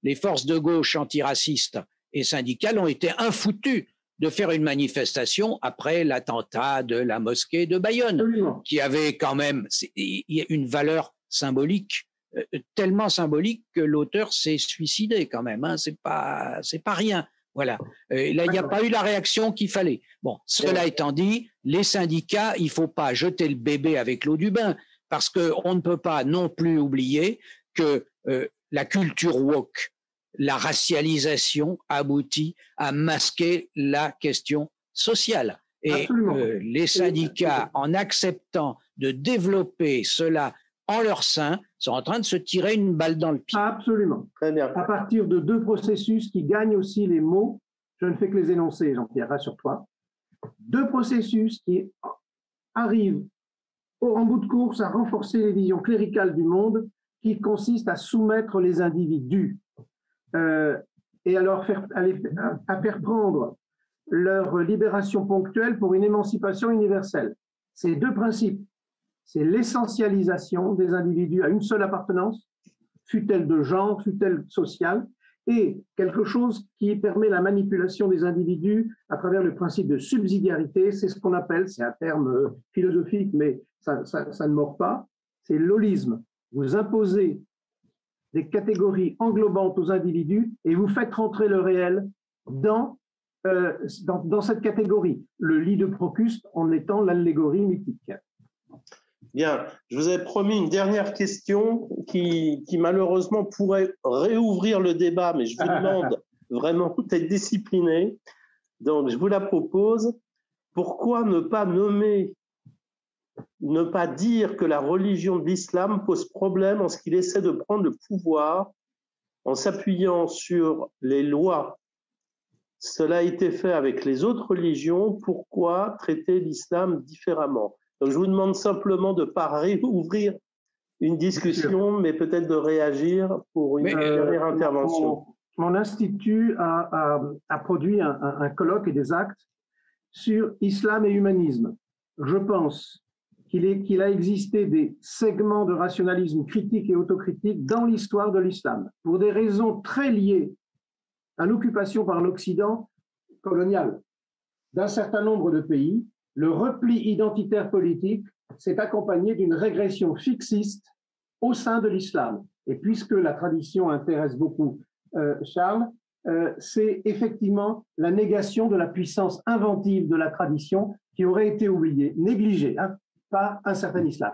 les forces de gauche antiracistes et syndicales ont été infoutues de faire une manifestation après l'attentat de la mosquée de Bayonne, Absolument. qui avait quand même une valeur symbolique, tellement symbolique que l'auteur s'est suicidé quand même. Hein, c'est pas rien. Voilà. Là, il n'y a pas eu la réaction qu'il fallait. Bon, cela étant dit, les syndicats, il ne faut pas jeter le bébé avec l'eau du bain, parce qu'on ne peut pas non plus oublier que la culture woke, la racialisation aboutit à masquer la question sociale. Et les syndicats, en acceptant de développer cela en leur sein, sont en train de se tirer une balle dans le pied. Absolument. Très bien. À partir de deux processus qui gagnent aussi les mots, je ne fais que les énoncer, Jean-Pierre, rassure-toi. Deux processus qui arrivent en bout de course à renforcer les visions cléricales du monde, qui consistent à soumettre les individus et à leur faire prendre leur libération ponctuelle pour une émancipation universelle. Ces deux principes, c'est l'essentialisation des individus à une seule appartenance, fût-elle de genre, fût-elle sociale, et quelque chose qui permet la manipulation des individus à travers le principe de subsidiarité. C'est ce qu'on appelle, c'est un terme philosophique, mais ça ne mord pas, c'est l'holisme. Vous imposez des catégories englobantes aux individus et vous faites rentrer le réel dans cette catégorie. Le lit de Procuste en étant l'allégorie mythique. Bien, je vous ai promis une dernière question qui malheureusement pourrait réouvrir le débat, mais je vous demande vraiment d'être discipliné. Donc, je vous la propose. Pourquoi ne pas dire que la religion de l'islam pose problème en ce qu'il essaie de prendre le pouvoir en s'appuyant sur les lois? Cela a été fait avec les autres religions. Pourquoi traiter l'islam différemment? Donc, je vous demande simplement de ne pas réouvrir une discussion, mais peut-être de réagir pour une dernière intervention. Mon institut a produit un colloque et des actes sur islam et humanisme. Je pense qu'il a existé des segments de rationalisme critique et autocritique dans l'histoire de l'islam, pour des raisons très liées à l'occupation par l'Occident colonial d'un certain nombre de pays. Le repli identitaire politique s'est accompagné d'une régression fixiste au sein de l'islam. Et puisque la tradition intéresse beaucoup Charles, c'est effectivement la négation de la puissance inventive de la tradition qui aurait été oubliée, négligée par un certain islam.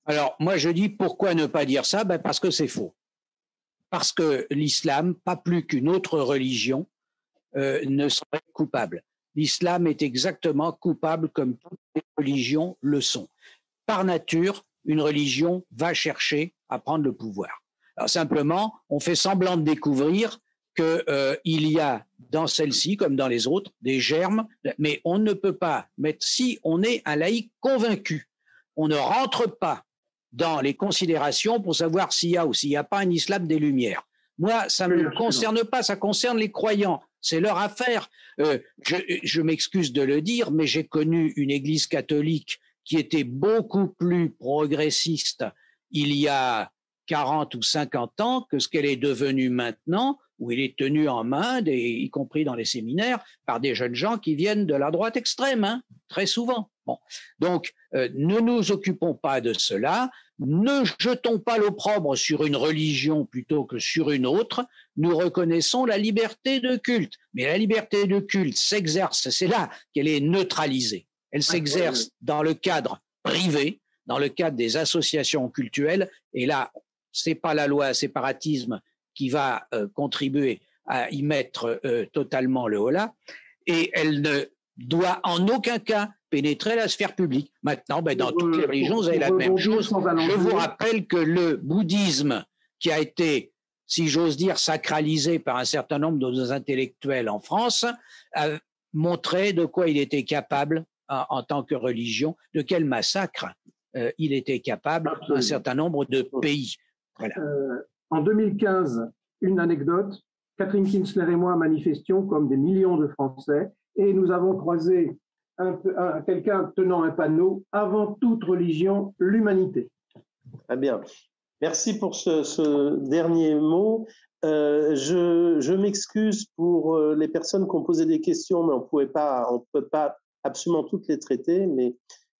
Alors, moi je dis pourquoi ne pas dire ça? Parce que c'est faux. Parce que l'islam, pas plus qu'une autre religion, ne serait coupable. L'islam est exactement coupable comme toutes les religions le sont. Par nature, une religion va chercher à prendre le pouvoir. Alors simplement, on fait semblant de découvrir qu'il y a dans celle-ci, comme dans les autres, des germes, mais on ne peut pas mettre, si on est un laïc convaincu, on ne rentre pas dans les considérations pour savoir s'il y a ou s'il n'y a pas un islam des Lumières. Moi, ça ne me concerne pas, ça concerne les croyants. C'est leur affaire. Je m'excuse de le dire, mais j'ai connu une église catholique qui était beaucoup plus progressiste il y a 40 ou 50 ans que ce qu'elle est devenue maintenant, où il est tenu en main, y compris dans les séminaires, par des jeunes gens qui viennent de la droite extrême, hein, très souvent. Bon. Donc, ne nous occupons pas de cela, ne jetons pas l'opprobre sur une religion plutôt que sur une autre, nous reconnaissons la liberté de culte. Mais la liberté de culte s'exerce, c'est là qu'elle est neutralisée. Elle s'exerce dans le cadre privé, dans le cadre des associations cultuelles, et là, c'est pas la loi séparatisme qui va contribuer à y mettre totalement le holà, et elle ne doit en aucun cas pénétrer la sphère publique. Maintenant, dans toutes les religions, vous avez la même chose. Je vous rappelle que le bouddhisme, qui a été, si j'ose dire, sacralisé par un certain nombre de nos intellectuels en France, a montré de quoi il était capable en tant que religion, de quel massacre il était capable dans un certain nombre de pays. Voilà. En 2015, une anecdote, Catherine Kinsler et moi manifestions comme des millions de Français et nous avons croisé quelqu'un tenant un panneau « Avant toute religion, l'humanité ». Très bien. Merci pour ce dernier mot. Je m'excuse pour les personnes qui ont posé des questions, mais on ne peut pas absolument toutes les traiter. Mais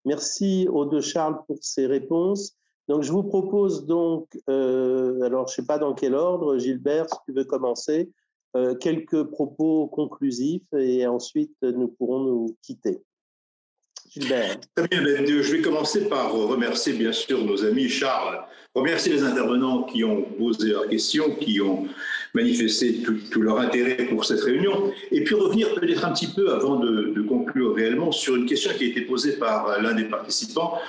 merci Aude Charles pour ces réponses. Donc, je vous propose donc, alors je ne sais pas dans quel ordre, Gilbert, si tu veux commencer, quelques propos conclusifs et ensuite nous pourrons nous quitter. Gilbert. Très bien, je vais commencer par remercier bien sûr nos amis Charles, remercier les intervenants qui ont posé leurs questions, qui ont manifesté tout leur intérêt pour cette réunion, et puis revenir peut-être un petit peu avant de conclure réellement sur une question qui a été posée par l'un des participants,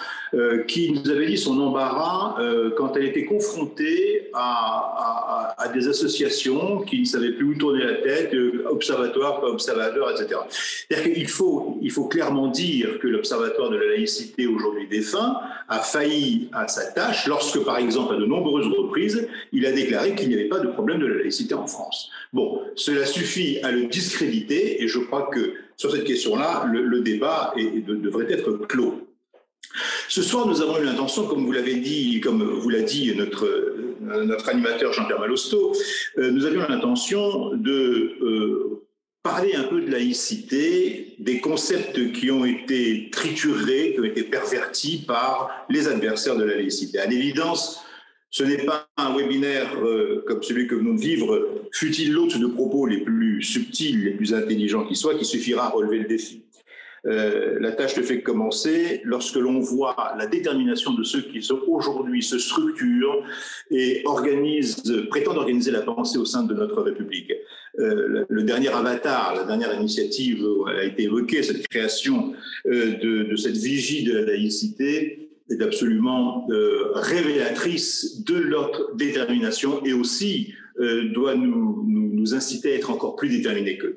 qui nous avait dit son embarras quand elle était confrontée à des associations qui ne savaient plus où tourner la tête, observatoire, pas observateur, etc. C'est-à-dire qu'il faut clairement dire que l'Observatoire de la laïcité, aujourd'hui défunt, a failli à sa tâche lorsque, par exemple, à de nombreuses reprises, il a déclaré qu'il n'y avait pas de problème de la laïcité en France. Bon, cela suffit à le discréditer et je crois que sur cette question-là, le débat devrait être clos. Ce soir, nous avons eu l'intention, comme vous l'avez dit, comme vous l'a dit notre animateur Jean-Pierre Malosto, nous avions l'intention de parler un peu de laïcité, des concepts qui ont été triturés, qui ont été pervertis par les adversaires de la laïcité. À l'évidence, ce n'est pas un webinaire comme celui que nous venons de vivre, fût-il l'hôte de propos les plus subtils, les plus intelligents qui soient, qui suffira à relever le défi. La tâche ne fait que commencer lorsque l'on voit la détermination de ceux qui aujourd'hui se structurent et prétendent organiser la pensée au sein de notre République. Le dernier avatar, la dernière initiative a été évoquée, cette création de cette vigie de la laïcité est absolument révélatrice de leur détermination et aussi doit nous inciter à être encore plus déterminés qu'eux.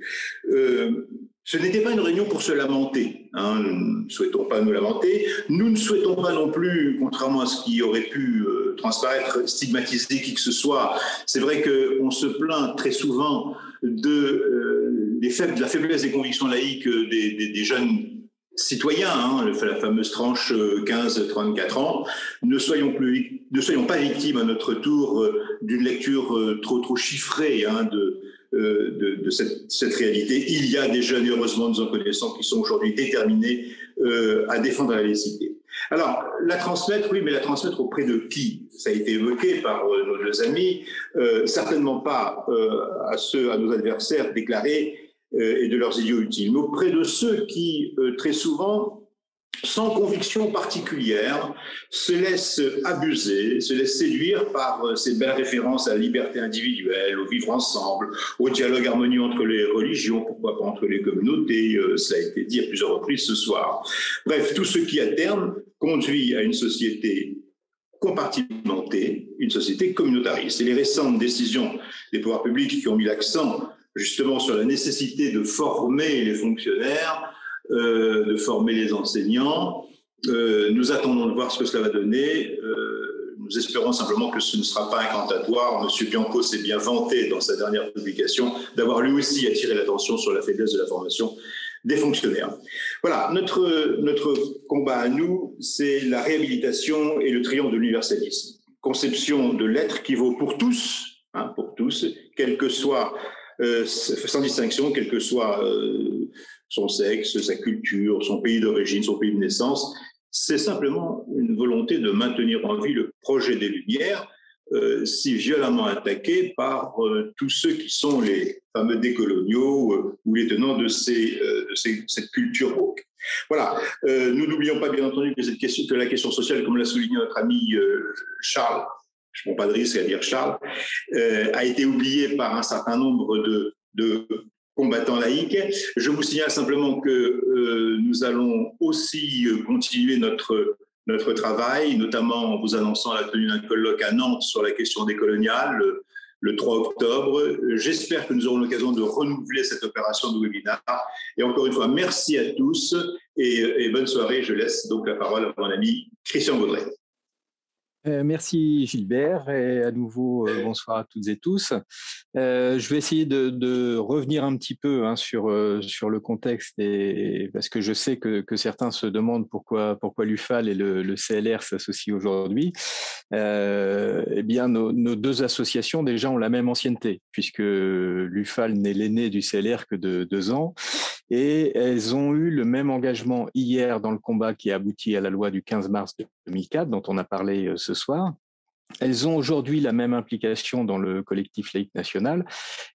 Ce n'était pas une réunion pour se lamenter, hein. Nous ne souhaitons pas nous lamenter. Nous ne souhaitons pas non plus, contrairement à ce qui aurait pu transparaître, stigmatiser qui que ce soit. C'est vrai qu'on se plaint très souvent de la faiblesse des convictions laïques des jeunes citoyens, hein, la fameuse tranche 15-34 ans. Ne soyons pas victimes à notre tour d'une lecture trop chiffrée, hein, de cette réalité. Il y a des jeunes, heureusement, nous en connaissons, qui sont aujourd'hui déterminés à défendre la laïcité. Alors, la transmettre, oui, mais la transmettre auprès de qui? Ça a été évoqué par nos deux amis, certainement pas à nos adversaires déclarés et de leurs idiots utiles, mais auprès de ceux qui, très souvent, sans conviction particulière, se laissent abuser, se laissent séduire par ces belles références à la liberté individuelle, au vivre ensemble, au dialogue harmonieux entre les religions, pourquoi pas entre les communautés, ça a été dit à plusieurs reprises ce soir. Bref, tout ce qui à terme conduit à une société compartimentée, une société communautariste. Et les récentes décisions des pouvoirs publics qui ont mis l'accent justement sur la nécessité de former les fonctionnaires, de former les enseignants. Nous attendons de voir ce que cela va donner. nous espérons simplement que ce ne sera pas incantatoire. Monsieur Bianco s'est bien vanté dans sa dernière publication d'avoir lui aussi attiré l'attention sur la faiblesse de la formation des fonctionnaires. Voilà, notre combat à nous, c'est la réhabilitation et le triomphe de l'universalisme. Conception de l'être qui vaut pour tous, quel que soit, sans distinction, quel que soit son sexe, sa culture, son pays d'origine, son pays de naissance. C'est simplement une volonté de maintenir en vie le projet des Lumières, si violemment attaqué par tous ceux qui sont les fameux décoloniaux ou les tenants de cette culture woke. Voilà. Nous n'oublions pas, bien entendu, que la question sociale, comme l'a souligné notre ami Charles, je ne prends pas de risque à dire Charles, a été oubliée par un certain nombre de combattants laïcs. Je vous signale simplement que nous allons aussi continuer notre travail, notamment en vous annonçant la tenue d'un colloque à Nantes sur la question décoloniale le 3 octobre. J'espère que nous aurons l'occasion de renouveler cette opération de webinaire. Et encore une fois, merci à tous et bonne soirée. Je laisse donc la parole à mon ami Christian Baudret. Merci Gilbert et à nouveau bonsoir à toutes et tous. Je vais essayer de revenir un petit peu sur le contexte parce que je sais que certains se demandent pourquoi l'UFAL et le CLR s'associent aujourd'hui. Eh bien, nos deux associations déjà ont la même ancienneté puisque l'UFAL n'est l'aîné du CLR que de 2 ans. Et elles ont eu le même engagement hier dans le combat qui a abouti à la loi du 15 mars 2004, dont on a parlé ce soir. Elles ont aujourd'hui la même implication dans le collectif laïque national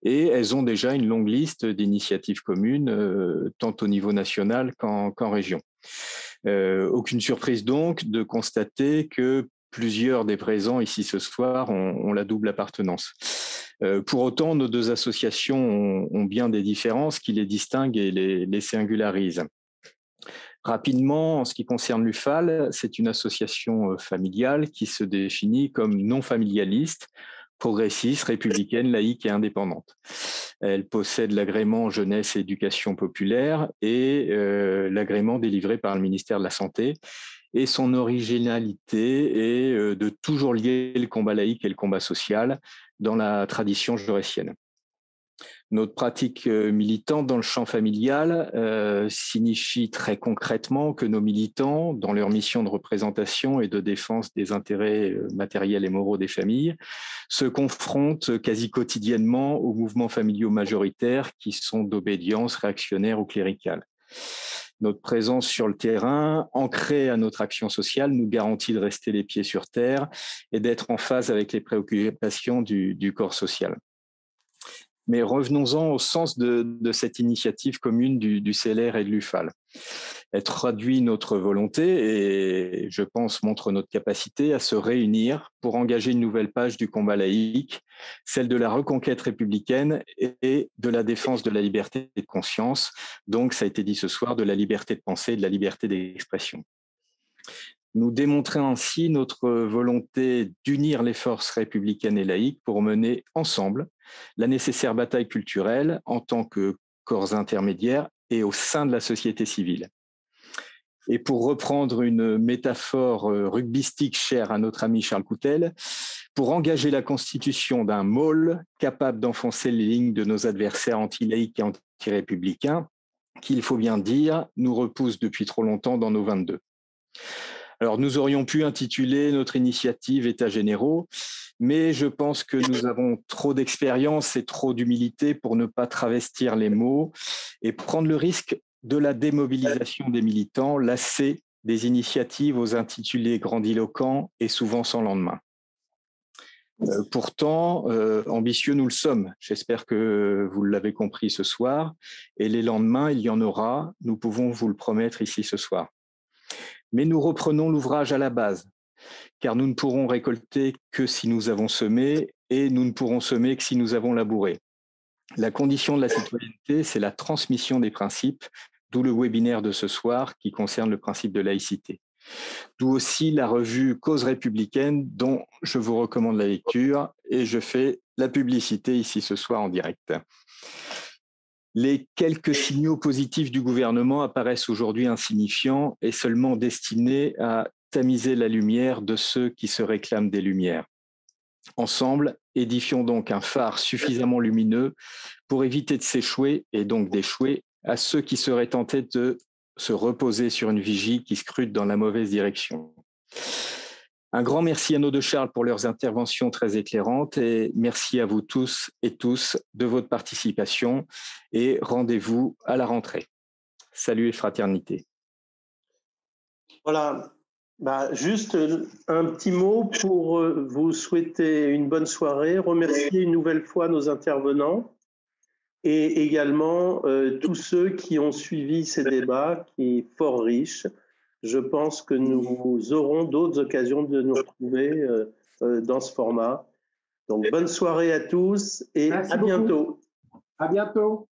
et elles ont déjà une longue liste d'initiatives communes, tant au niveau national qu'en région. Aucune surprise donc de constater que plusieurs des présents ici ce soir ont la double appartenance. Pour autant, nos deux associations ont bien des différences qui les distinguent et les singularisent. Rapidement, en ce qui concerne l'UFAL, c'est une association familiale qui se définit comme non familialiste, progressiste, républicaine, laïque et indépendante. Elle possède l'agrément jeunesse et éducation populaire et l'agrément délivré par le ministère de la Santé. Et son originalité est de toujours lier le combat laïque et le combat social dans la tradition jaurétienne. Notre pratique militante dans le champ familial signifie très concrètement que nos militants, dans leur mission de représentation et de défense des intérêts matériels et moraux des familles, se confrontent quasi quotidiennement aux mouvements familiaux majoritaires qui sont d'obédience réactionnaire ou cléricale. Notre présence sur le terrain, ancrée à notre action sociale, nous garantit de rester les pieds sur terre et d'être en phase avec les préoccupations du corps social. Mais revenons-en au sens de cette initiative commune du CLR et de l'UFAL. Elle traduit notre volonté et, je pense, montre notre capacité à se réunir pour engager une nouvelle page du combat laïque, celle de la reconquête républicaine et de la défense de la liberté de conscience, donc, ça a été dit ce soir, de la liberté de pensée et de la liberté d'expression. Nous démontrons ainsi notre volonté d'unir les forces républicaines et laïques pour mener ensemble la nécessaire bataille culturelle en tant que corps intermédiaires et au sein de la société civile. Et pour reprendre une métaphore rugbystique chère à notre ami Charles Coutel, pour engager la constitution d'un môle capable d'enfoncer les lignes de nos adversaires anti-laïques et anti-républicains, qu'il faut bien dire, nous repoussent depuis trop longtemps dans nos 22. Alors, nous aurions pu intituler notre initiative « États généraux », mais je pense que nous avons trop d'expérience et trop d'humilité pour ne pas travestir les mots et prendre le risque de la démobilisation des militants, lassés des initiatives aux intitulés grandiloquents et souvent sans lendemain. Pourtant, ambitieux nous le sommes. J'espère que vous l'avez compris ce soir. Et les lendemains, il y en aura. Nous pouvons vous le promettre ici ce soir. Mais nous reprenons l'ouvrage à la base, car nous ne pourrons récolter que si nous avons semé et nous ne pourrons semer que si nous avons labouré. La condition de la citoyenneté, c'est la transmission des principes, d'où le webinaire de ce soir qui concerne le principe de laïcité. D'où aussi la revue Cause républicaine dont je vous recommande la lecture et je fais la publicité ici ce soir en direct. Les quelques signaux positifs du gouvernement apparaissent aujourd'hui insignifiants et seulement destinés à tamiser la lumière de ceux qui se réclament des lumières. Ensemble, édifions donc un phare suffisamment lumineux pour éviter de s'échouer et donc d'échouer à ceux qui seraient tentés de se reposer sur une vigie qui scrute dans la mauvaise direction. Un grand merci à nos deux Charles pour leurs interventions très éclairantes et merci à vous tous et tous de votre participation et rendez-vous à la rentrée. Salut et fraternité. Voilà, juste un petit mot pour vous souhaiter une bonne soirée, remercier une nouvelle fois nos intervenants et également tous ceux qui ont suivi ces débats qui est fort riche. Je pense que nous aurons d'autres occasions de nous retrouver dans ce format. Donc, bonne soirée à tous et Merci à bientôt. À bientôt.